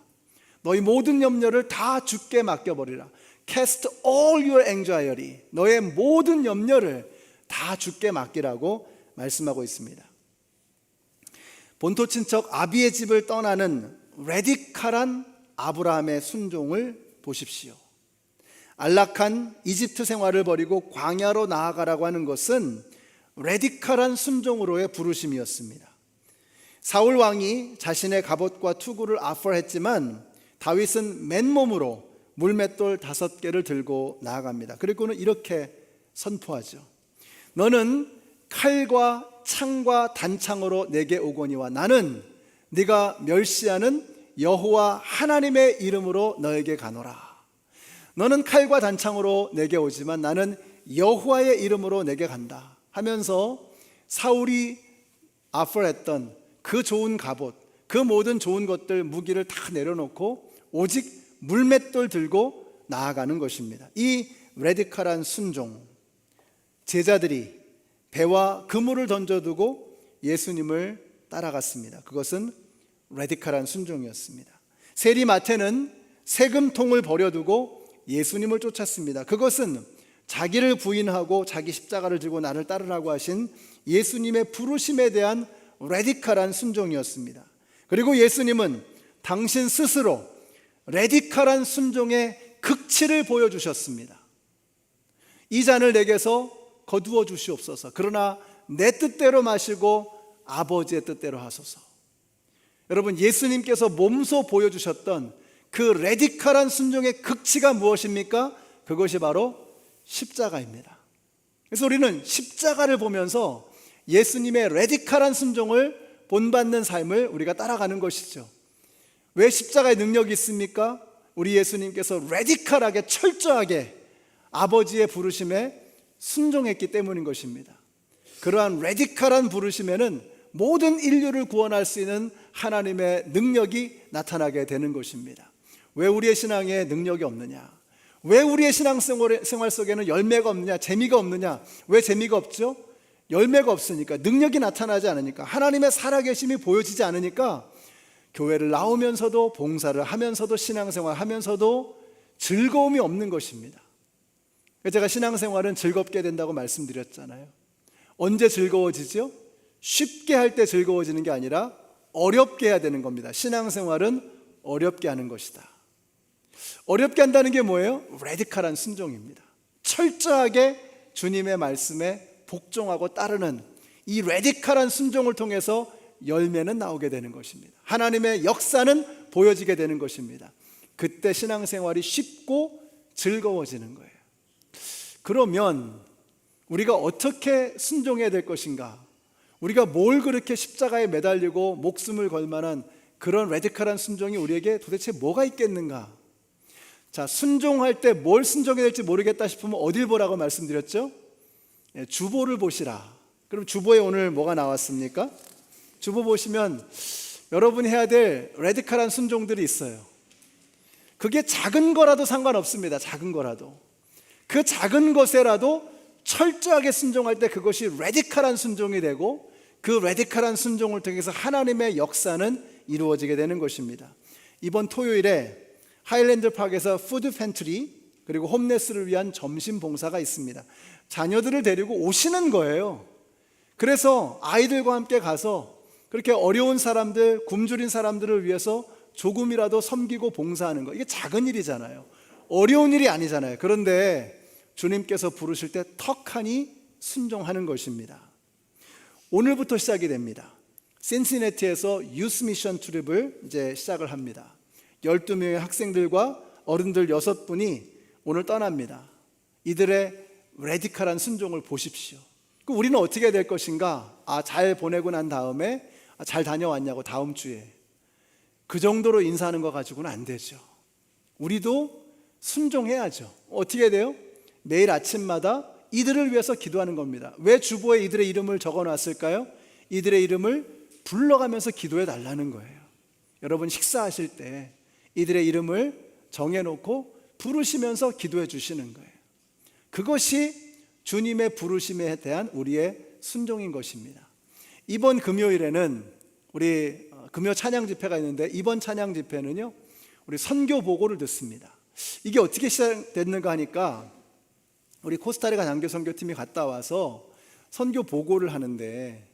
너희 모든 염려를 다 주께 맡겨버리라. Cast all your anxiety. 너의 모든 염려를 다 주께 맡기라고 말씀하고 있습니다. 본토 친척 아비의 집을 떠나는 레디컬한 아브라함의 순종을 보십시오. 안락한 이집트 생활을 버리고 광야로 나아가라고 하는 것은 레디컬한 순종으로의 부르심이었습니다. 사울 왕이 자신의 갑옷과 투구를 아퍼했지만 다윗은 맨몸으로 물맷돌 5개를 들고 나아갑니다. 그리고는 이렇게 선포하죠. 너는 칼과 창과 단창으로 내게 오거니와 나는 네가 멸시하는 여호와 하나님의 이름으로 너에게 가노라. 너는 칼과 단창으로 내게 오지만 나는 여호와의 이름으로 내게 간다 하면서 사울이 아퍼했던 그 좋은 갑옷, 그 모든 좋은 것들, 무기를 다 내려놓고 오직 물맷돌 들고 나아가는 것입니다. 이 레디컬한 순종, 제자들이 배와 그물을 던져두고 예수님을 따라갔습니다. 그것은 레디컬한 순종이었습니다. 세리마태는 세금통을 버려두고 예수님을 쫓았습니다. 그것은 자기를 부인하고 자기 십자가를 지고 나를 따르라고 하신 예수님의 부르심에 대한 레디컬한 순종이었습니다. 그리고 예수님은 당신 스스로 레디컬한 순종의 극치를 보여주셨습니다. 이 잔을 내게서 거두어 주시옵소서. 그러나 내 뜻대로 마시고 아버지의 뜻대로 하소서. 여러분, 예수님께서 몸소 보여주셨던 그 레디컬한 순종의 극치가 무엇입니까? 그것이 바로 십자가입니다. 그래서 우리는 십자가를 보면서 예수님의 레디컬한 순종을 본받는 삶을 우리가 따라가는 것이죠. 왜 십자가의 능력이 있습니까? 우리 예수님께서 레디컬하게 철저하게 아버지의 부르심에 순종했기 때문인 것입니다. 그러한 레디컬한 부르심에는 모든 인류를 구원할 수 있는 하나님의 능력이 나타나게 되는 것입니다. 왜 우리의 신앙에 능력이 없느냐? 왜 우리의 신앙생활 속에는 열매가 없느냐? 재미가 없느냐? 왜 재미가 없죠? 열매가 없으니까, 능력이 나타나지 않으니까, 하나님의 살아계심이 보여지지 않으니까 교회를 나오면서도, 봉사를 하면서도, 신앙생활 하면서도 즐거움이 없는 것입니다. 제가 신앙생활은 즐겁게 된다고 말씀드렸잖아요. 언제 즐거워지죠? 쉽게 할 때 즐거워지는 게 아니라 어렵게 해야 되는 겁니다. 신앙생활은 어렵게 하는 것이다. 어렵게 한다는 게 뭐예요? 레디컬한 순종입니다. 철저하게 주님의 말씀에 복종하고 따르는 이 레디컬한 순종을 통해서 열매는 나오게 되는 것입니다. 하나님의 역사는 보여지게 되는 것입니다. 그때 신앙생활이 쉽고 즐거워지는 거예요. 그러면 우리가 어떻게 순종해야 될 것인가? 우리가 뭘 그렇게 십자가에 매달리고 목숨을 걸 만한 그런 레디컬한 순종이 우리에게 도대체 뭐가 있겠는가? 자, 순종할 때 뭘 순종해야 될지 모르겠다 싶으면 어딜 보라고 말씀드렸죠? 주보를 보시라. 그럼 주보에 오늘 뭐가 나왔습니까? 주보 보시면 여러분이 해야 될 레디컬한 순종들이 있어요. 그게 작은 거라도 상관없습니다. 작은 거라도. 그 작은 것에라도 철저하게 순종할 때 그것이 레디컬한 순종이 되고 그 레디컬한 순종을 통해서 하나님의 역사는 이루어지게 되는 것입니다. 이번 토요일에 하일랜드 파크에서 푸드 팬트리 그리고 홈레스를 위한 점심 봉사가 있습니다. 자녀들을 데리고 오시는 거예요. 그래서 아이들과 함께 가서 그렇게 어려운 사람들, 굶주린 사람들을 위해서 조금이라도 섬기고 봉사하는 거, 이게 작은 일이잖아요. 어려운 일이 아니잖아요. 그런데 주님께서 부르실 때 턱하니 순종하는 것입니다. 오늘부터 시작이 됩니다. 신시내티에서 유스 미션 트립을 이제 시작을 합니다. 12명의 학생들과 어른들 6분이 오늘 떠납니다. 이들의 레디컬한 순종을 보십시오. 그럼 우리는 어떻게 해야 될 것인가? 잘 보내고 난 다음에 잘 다녀왔냐고 다음 주에. 그 정도로 인사하는 거 가지고는 안 되죠. 우리도 순종해야죠. 어떻게 해야 돼요? 매일 아침마다 이들을 위해서 기도하는 겁니다. 왜 주보에 이들의 이름을 적어놨을까요? 이들의 이름을 불러가면서 기도해 달라는 거예요. 여러분 식사하실 때 이들의 이름을 정해놓고 부르시면서 기도해 주시는 거예요. 그것이 주님의 부르심에 대한 우리의 순종인 것입니다. 이번 금요일에는 우리 금요 찬양 집회가 있는데 이번 찬양 집회는요, 우리 선교 보고를 듣습니다. 이게 어떻게 시작됐는가 하니까 우리 코스타리카 장교 선교팀이 갔다 와서 선교 보고를 하는데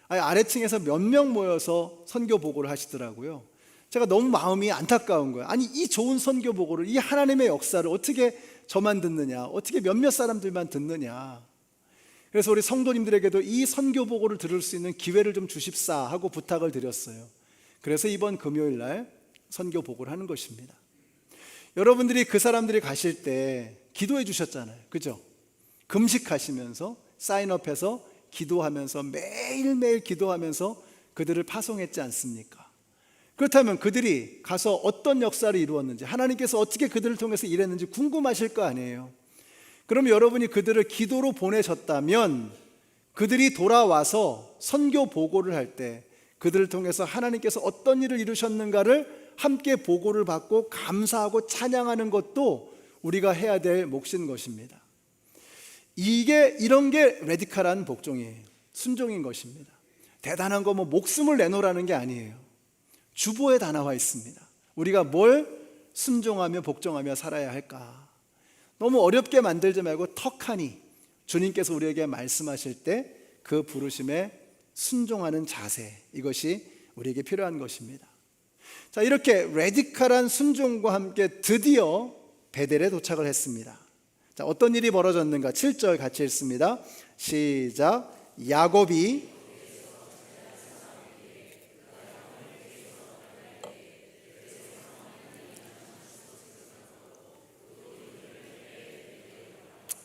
아래층에서 몇 명 모여서 선교 보고를 하시더라고요. 제가 너무 마음이 안타까운 거예요. 아니 이 좋은 선교 보고를, 이 하나님의 역사를 어떻게 저만 듣느냐, 어떻게 몇몇 사람들만 듣느냐. 그래서 우리 성도님들에게도 이 선교 보고를 들을 수 있는 기회를 좀 주십사 하고 부탁을 드렸어요. 그래서 이번 금요일 날 선교 보고를 하는 것입니다. 여러분들이 그 사람들이 가실 때 기도해 주셨잖아요. 그죠? 금식하시면서 사인업해서 기도하면서 매일매일 기도하면서 그들을 파송했지 않습니까? 그렇다면 그들이 가서 어떤 역사를 이루었는지, 하나님께서 어떻게 그들을 통해서 일했는지 궁금하실 거 아니에요. 그럼 여러분이 그들을 기도로 보내셨다면 그들이 돌아와서 선교 보고를 할 때 그들을 통해서 하나님께서 어떤 일을 이루셨는가를 함께 보고를 받고 감사하고 찬양하는 것도 우리가 해야 될 몫인 것입니다. 이런 게 레디컬한 복종이에요. 순종인 것입니다. 대단한 거 목숨을 내놓으라는 게 아니에요. 주보에 다 나와 있습니다. 우리가 뭘 순종하며 복종하며 살아야 할까? 너무 어렵게 만들지 말고 턱하니 주님께서 우리에게 말씀하실 때 그 부르심에 순종하는 자세, 이것이 우리에게 필요한 것입니다. 자, 이렇게 레디컬한 순종과 함께 드디어 베델에 도착을 했습니다. 자, 어떤 일이 벌어졌는가? 7절 같이 읽습니다. 시작. 야곱이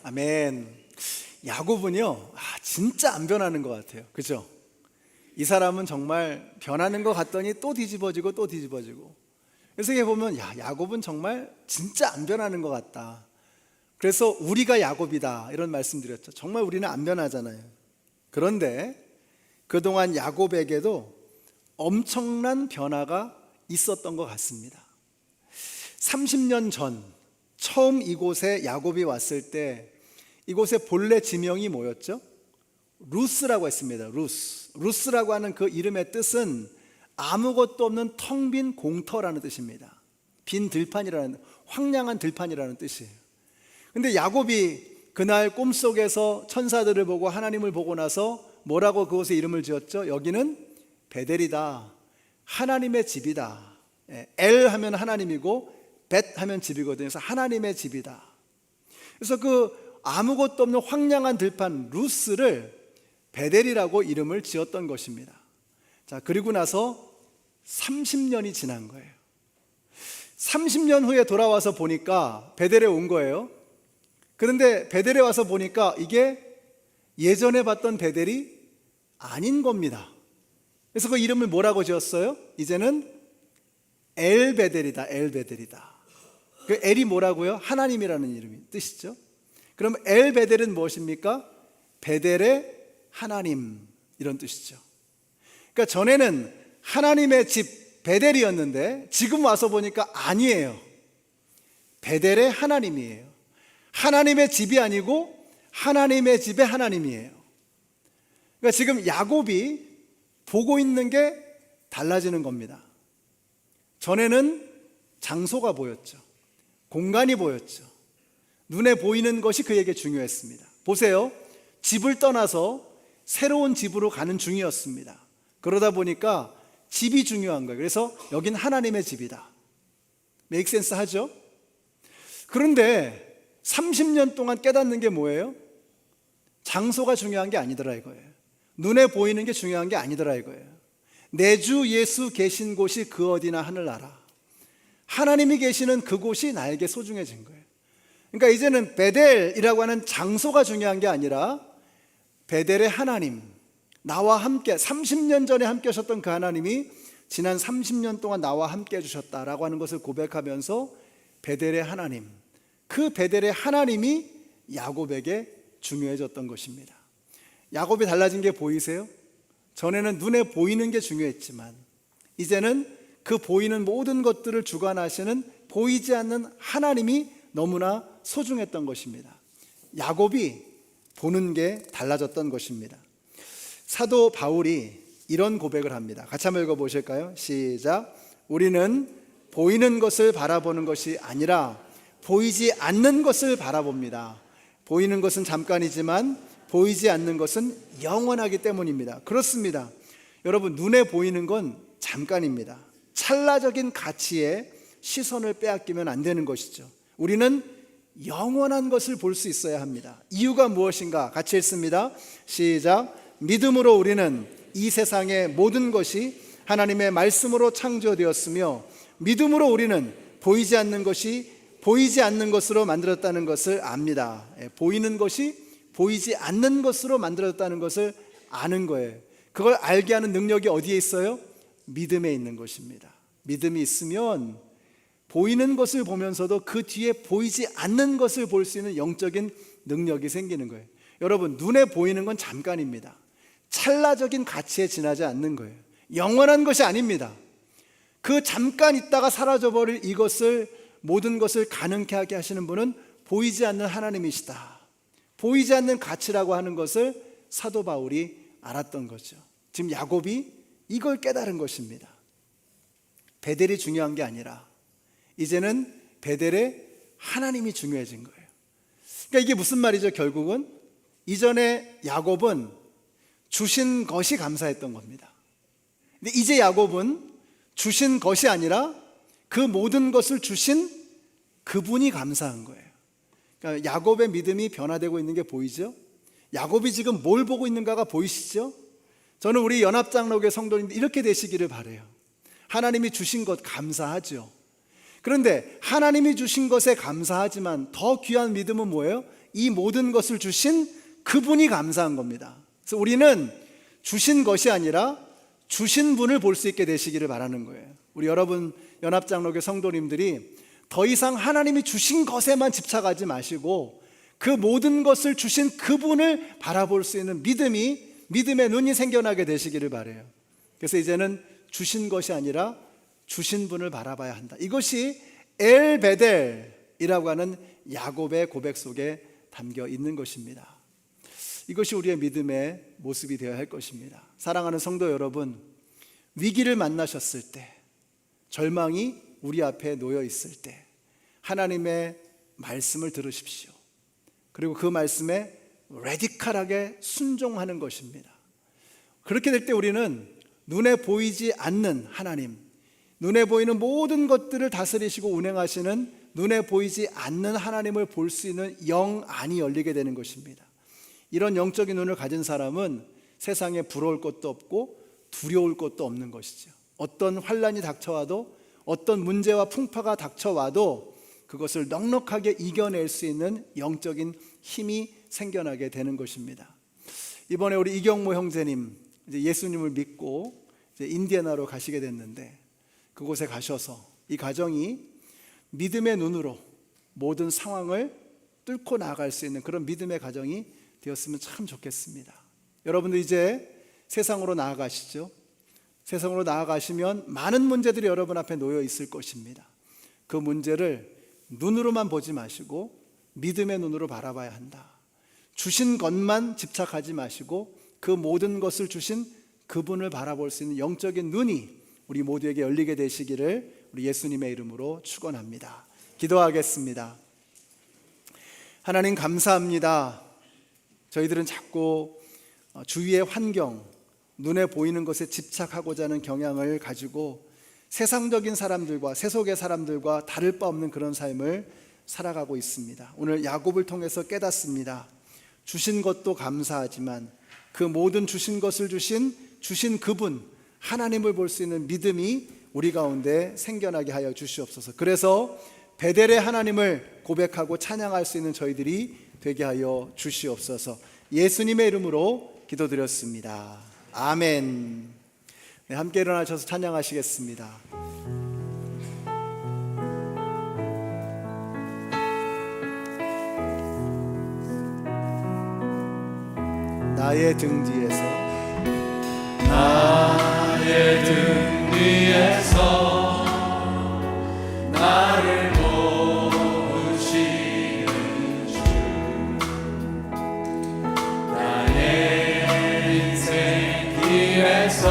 아멘. 야곱은요, 진짜 안 변하는 것 같아요. 그죠? 이 사람은 정말 변하는 것 같더니 또 뒤집어지고 또 뒤집어지고. 그래서 이게 보면 야곱은 정말 진짜 안 변하는 것 같다. 그래서 우리가 야곱이다 이런 말씀드렸죠. 정말 우리는 안 변하잖아요. 그런데 그동안 야곱에게도 엄청난 변화가 있었던 것 같습니다. 30년 전 처음 이곳에 야곱이 왔을 때 이곳의 본래 지명이 뭐였죠? 루스라고 했습니다. 루스라고 하는 그 이름의 뜻은 아무것도 없는 텅 빈 공터라는 뜻입니다. 빈 들판이라는, 황량한 들판이라는 뜻이에요. 근데 야곱이 그날 꿈속에서 천사들을 보고 하나님을 보고 나서 뭐라고 그곳에 이름을 지었죠? 여기는 베델이다, 하나님의 집이다. 엘 하면 하나님이고 벳 하면 집이거든요. 그래서 하나님의 집이다. 그래서 그 아무것도 없는 황량한 들판 루스를 베델이라고 이름을 지었던 것입니다. 자, 그리고 나서 30년이 지난 거예요. 30년 후에 돌아와서 보니까 베델에 온 거예요. 그런데 베델에 와서 보니까 이게 예전에 봤던 베델이 아닌 겁니다. 그래서 그 이름을 뭐라고 지었어요? 이제는 엘베델이다, 엘베델이다. 그 엘이 뭐라고요? 하나님이라는 이름이 뜻이죠. 그럼 엘베델은 무엇입니까? 베델의 하나님, 이런 뜻이죠. 그러니까 전에는 하나님의 집 베델이었는데 지금 와서 보니까 아니에요. 베델의 하나님이에요. 하나님의 집이 아니고 하나님의 집의 하나님이에요. 그러니까 지금 야곱이 보고 있는 게 달라지는 겁니다. 전에는 장소가 보였죠. 공간이 보였죠. 눈에 보이는 것이 그에게 중요했습니다. 보세요. 집을 떠나서 새로운 집으로 가는 중이었습니다. 그러다 보니까 집이 중요한 거예요. 그래서 여긴 하나님의 집이다. 메이크 센스 하죠? 그런데 30년 동안 깨닫는 게 뭐예요? 장소가 중요한 게 아니더라 이거예요. 눈에 보이는 게 중요한 게 아니더라 이거예요. 내 주 예수 계신 곳이 그 어디나 하늘나라. 하나님이 계시는 그곳이 나에게 소중해진 거예요. 그러니까 이제는 베델이라고 하는 장소가 중요한 게 아니라 베델의 하나님, 나와 함께 30년 전에 함께 하셨던 그 하나님이 지난 30년 동안 나와 함께 해주셨다라고 하는 것을 고백하면서 베델의 하나님, 그 베델의 하나님이 야곱에게 중요해졌던 것입니다. 야곱이 달라진 게 보이세요? 전에는 눈에 보이는 게 중요했지만 이제는 그 보이는 모든 것들을 주관하시는 보이지 않는 하나님이 너무나 소중했던 것입니다. 야곱이 보는 게 달라졌던 것입니다. 사도 바울이 이런 고백을 합니다. 같이 한번 읽어보실까요? 시작. 우리는 보이는 것을 바라보는 것이 아니라 보이지 않는 것을 바라봅니다. 보이는 것은 잠깐이지만 보이지 않는 것은 영원하기 때문입니다. 그렇습니다. 여러분, 눈에 보이는 건 잠깐입니다. 찰나적인 가치에 시선을 빼앗기면 안 되는 것이죠. 우리는 영원한 것을 볼 수 있어야 합니다. 이유가 무엇인가? 같이 읽습니다. 시작. 믿음으로 우리는 이 세상의 모든 것이 하나님의 말씀으로 창조되었으며 믿음으로 우리는 보이지 않는 것이 보이지 않는 것으로 만들었다는 것을 압니다. 보이는 것이 보이지 않는 것으로 만들었다는 것을 아는 거예요. 그걸 알게 하는 능력이 어디에 있어요? 믿음에 있는 것입니다. 믿음이 있으면 보이는 것을 보면서도 그 뒤에 보이지 않는 것을 볼 수 있는 영적인 능력이 생기는 거예요. 여러분, 눈에 보이는 건 잠깐입니다. 찰나적인 가치에 지나지 않는 거예요. 영원한 것이 아닙니다. 그 잠깐 있다가 사라져버릴 이것을, 모든 것을 가능케 하게 하시는 분은 보이지 않는 하나님이시다. 보이지 않는 가치라고 하는 것을 사도 바울이 알았던 거죠. 지금 야곱이 이걸 깨달은 것입니다. 베델이 중요한 게 아니라 이제는 베델의 하나님이 중요해진 거예요. 그러니까 이게 무슨 말이죠? 결국은 이전에 야곱은 주신 것이 감사했던 겁니다. 근데 이제 야곱은 주신 것이 아니라 그 모든 것을 주신 그분이 감사한 거예요. 그러니까 야곱의 믿음이 변화되고 있는 게 보이죠? 야곱이 지금 뭘 보고 있는가가 보이시죠? 저는 우리 연합장로교회 성도님들 이렇게 되시기를 바라요. 하나님이 주신 것 감사하죠. 그런데 하나님이 주신 것에 감사하지만 더 귀한 믿음은 뭐예요? 이 모든 것을 주신 그분이 감사한 겁니다. 그래서 우리는 주신 것이 아니라 주신 분을 볼 수 있게 되시기를 바라는 거예요. 우리 여러분 연합장로교회 성도님들이 더 이상 하나님이 주신 것에만 집착하지 마시고 그 모든 것을 주신 그분을 바라볼 수 있는 믿음의 눈이 생겨나게 되시기를 바라요. 그래서 이제는 주신 것이 아니라 주신 분을 바라봐야 한다. 이것이 엘베델이라고 하는 야곱의 고백 속에 담겨 있는 것입니다. 이것이 우리의 믿음의 모습이 되어야 할 것입니다. 사랑하는 성도 여러분, 위기를 만나셨을 때, 절망이 우리 앞에 놓여 있을 때 하나님의 말씀을 들으십시오. 그리고 그 말씀에 레디컬하게 순종하는 것입니다. 그렇게 될 때 우리는 눈에 보이지 않는 하나님, 눈에 보이는 모든 것들을 다스리시고 운행하시는 눈에 보이지 않는 하나님을 볼 수 있는 영 안이 열리게 되는 것입니다. 이런 영적인 눈을 가진 사람은 세상에 부러울 것도 없고 두려울 것도 없는 것이죠. 어떤 환란이 닥쳐와도, 어떤 문제와 풍파가 닥쳐와도 그것을 넉넉하게 이겨낼 수 있는 영적인 힘이 생겨나게 되는 것입니다. 이번에 우리 이경모 형제님 이제 예수님을 믿고 이제 인디애나로 가시게 됐는데, 그곳에 가셔서 이 가정이 믿음의 눈으로 모든 상황을 뚫고 나아갈 수 있는 그런 믿음의 가정이 되었으면 참 좋겠습니다. 여러분들 이제 세상으로 나아가시죠. 세상으로 나아가시면 많은 문제들이 여러분 앞에 놓여 있을 것입니다. 그 문제를 눈으로만 보지 마시고 믿음의 눈으로 바라봐야 한다. 주신 것만 집착하지 마시고 그 모든 것을 주신 그분을 바라볼 수 있는 영적인 눈이 우리 모두에게 열리게 되시기를 우리 예수님의 이름으로 축원합니다. 기도하겠습니다. 하나님 감사합니다. 저희들은 자꾸 주위의 환경, 눈에 보이는 것에 집착하고자 하는 경향을 가지고 세상적인 사람들과 세속의 사람들과 다를 바 없는 그런 삶을 살아가고 있습니다. 오늘 야곱을 통해서 깨닫습니다. 주신 것도 감사하지만 그 모든 주신 것을 주신 그분 하나님을 볼 수 있는 믿음이 우리 가운데 생겨나게 하여 주시옵소서. 그래서 베델의 하나님을 고백하고 찬양할 수 있는 저희들이 되게 하여 주시옵소서. 예수님의 이름으로 기도드렸습니다. 아멘. 네, 함께 일어나셔서 찬양하시겠습니다. 나의 등 뒤에서, 나의 등 뒤에서 나를 도우시는 주, 나의 인생 길에서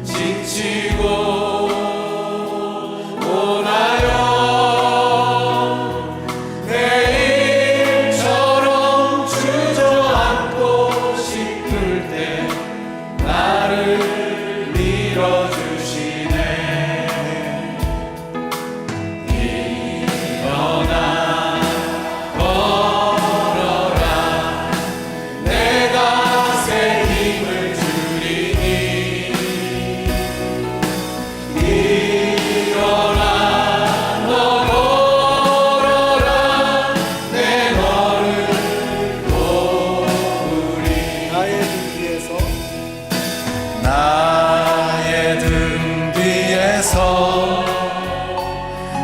지치고 오나요 내일처럼 주저앉고 싶을 때 나를 밀어주시네. 일어나 걸어라 내가 새 힘을 주리니. 일어나 너 걸어라 내 너를 도우리. 나의 등 뒤에서, 나의 등 뒤에서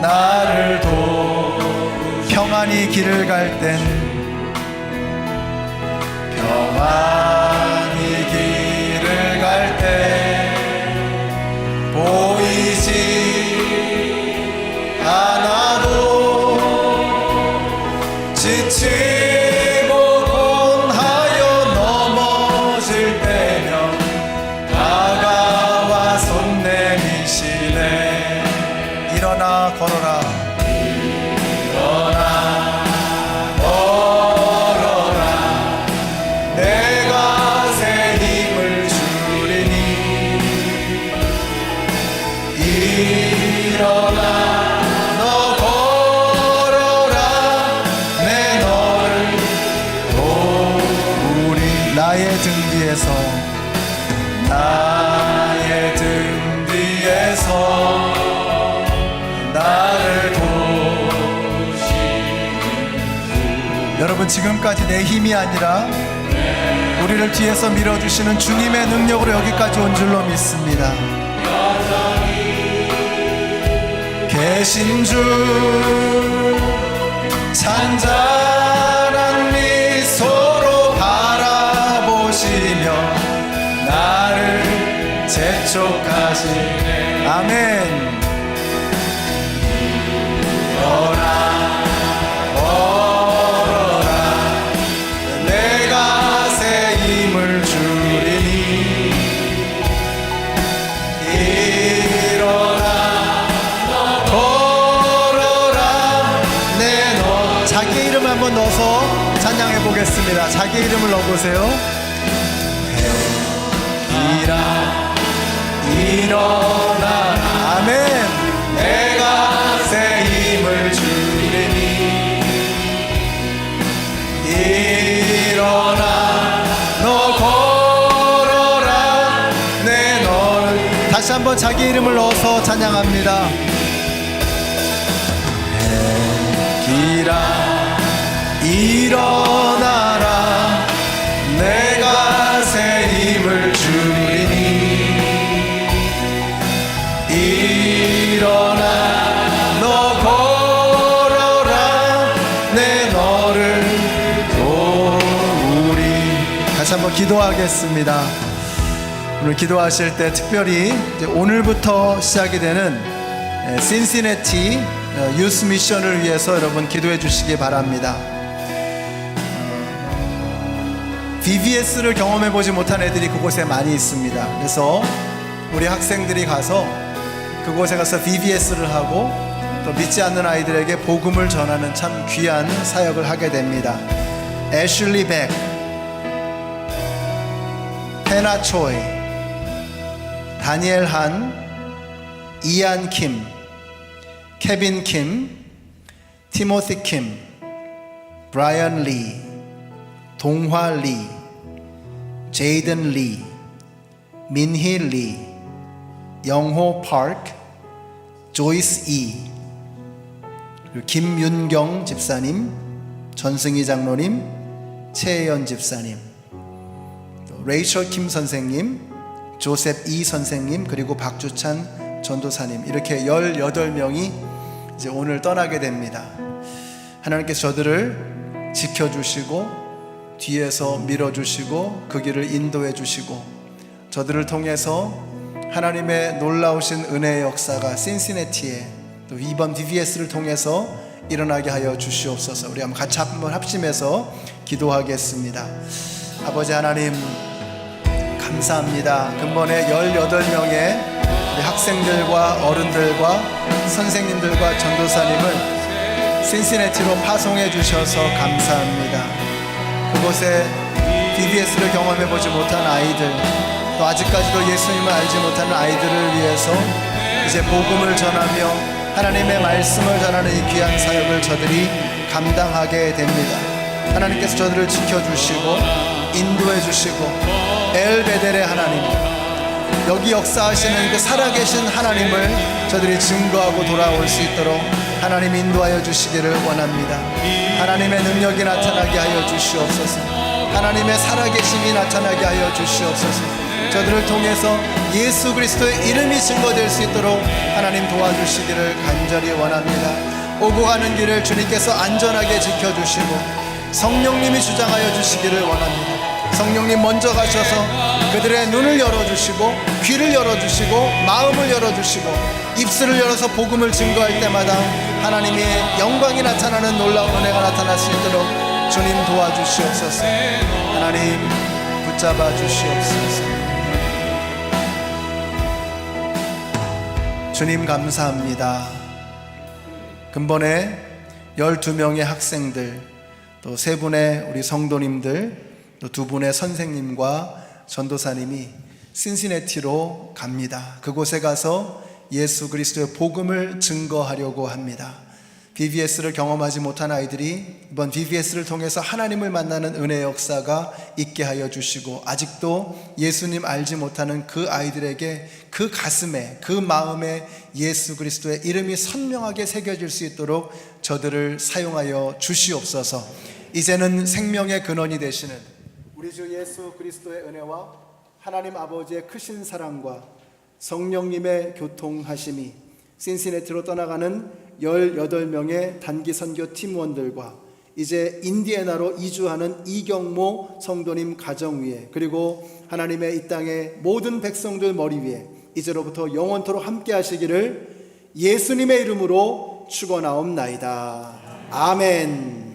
나를 도우시. 평안히 길을 갈 땐 평안히 길을 갈 때 보이지 않아도 지치고 곤하여 넘어질 때면 다가와 손 내미시네. 일어나 걸어라 일어나 걸어라 내가 새 힘을 주리니. 일어나 너 걸어라 내 너를 도우리. 나의 등 뒤에서 나의 등 뒤에서 나를 도우시는. 여러분 지금까지 내 힘이 아니라 우리를 뒤에서 밀어주시는 주님의 능력으로 여기까지 온 줄로 믿습니다. 계신 주 잔잔한 미소로 바라보시며 나를 재촉하시네. 아멘. 걸어라 내가 새 힘을 주리니. 일어나 너 걸어라 내 너. 자기의 이름을 한번 넣어서 찬양해 보겠습니다. 자기 이름을 넣어보세요. 일어나 아멘. 내가 새 힘을 주리니 일어나 너 걸어라 내 너를 다시 한번 자기 이름을 넣어서 찬양합니다. 일어나라 내가 새 힘을 주리니 일어나 너 걸어라 내 너를 도우리. 다시 한번 기도하겠습니다. 오늘 기도하실 때 특별히 이제 오늘부터 시작이 되는 신시내티 유스 미션을 위해서 여러분 기도해 주시기 바랍니다. VBS를 경험해 보지 못한 애들이 그곳에 많이 있습니다. 그래서 우리 학생들이 가서 그곳에 가서 VBS를 하고 또 믿지 않는 아이들에게 복음을 전하는 참 귀한 사역을 하게 됩니다. 애슐리 백, 페나 초이, 다니엘 한, 이안 킴, 케빈 킴, 티모시 킴, 브라이언 리, 동화 리, 제이든 리, 민희 리, 영호 파크, 조이스 이, 그리고 김윤경 집사님, 전승희 장로님, 최혜연 집사님, 또 레이첼 킴 선생님, 조셉 이 선생님, 그리고 박주찬 전도사님, 이렇게 18명이 이제 오늘 떠나게 됩니다. 하나님께서 저들을 지켜주시고 뒤에서 밀어주시고 그 길을 인도해 주시고 저들을 통해서 하나님의 놀라우신 은혜의 역사가 신시내티에 또 이번 DVS를 통해서 일어나게 하여 주시옵소서. 우리 같이 한번 합심해서 기도하겠습니다. 아버지 하나님 감사합니다. 근본에 18명의 우리 학생들과 어른들과 선생님들과 전도사님을 신시내티로 파송해 주셔서 감사합니다. 그곳에 DBS를 경험해 보지 못한 아이들, 또 아직까지도 예수님을 알지 못하는 아이들을 위해서 이제 복음을 전하며 하나님의 말씀을 전하는 이 귀한 사역을 저들이 감당하게 됩니다. 하나님께서 저들을 지켜주시고 인도해 주시고 엘베델의 하나님, 여기 역사하시는 그 살아계신 하나님을 저들이 증거하고 돌아올 수 있도록 하나님 인도하여 주시기를 원합니다. 하나님의 능력이 나타나게 하여 주시옵소서. 하나님의 살아계심이 나타나게 하여 주시옵소서. 저들을 통해서 예수 그리스도의 이름이 증거될 수 있도록 하나님 도와주시기를 간절히 원합니다. 오고 가는 길을 주님께서 안전하게 지켜주시고 성령님이 주장하여 주시기를 원합니다. 성령님 먼저 가셔서 그들의 눈을 열어주시고 귀를 열어주시고 마음을 열어주시고 입술을 열어서 복음을 증거할 때마다 하나님의 영광이 나타나는 놀라운 은혜가 나타날 수 있도록 주님 도와주시옵소서. 하나님 붙잡아 주시옵소서. 주님 감사합니다. 근본에 12명의 학생들, 또 3분의 우리 성도님들, 또 2분의 선생님과 전도사님이 신시내티로 갑니다. 그곳에 가서 예수 그리스도의 복음을 증거하려고 합니다. VBS를 경험하지 못한 아이들이 이번 VBS를 통해서 하나님을 만나는 은혜의 역사가 있게 하여 주시고, 아직도 예수님 알지 못하는 그 아이들에게 그 가슴에, 그 마음에 예수 그리스도의 이름이 선명하게 새겨질 수 있도록 저들을 사용하여 주시옵소서. 이제는 생명의 근원이 되시는 우리 주 예수 그리스도의 은혜와 하나님 아버지의 크신 사랑과 성령님의 교통하심이 신시내티로 떠나가는 18명의 단기 선교 팀원들과 이제 인디애나로 이주하는 이경모 성도님 가정 위에, 그리고 하나님의 이 땅의 모든 백성들 머리 위에 이제로부터 영원토록 함께 하시기를 예수님의 이름으로 축원하옵나이다. 아멘.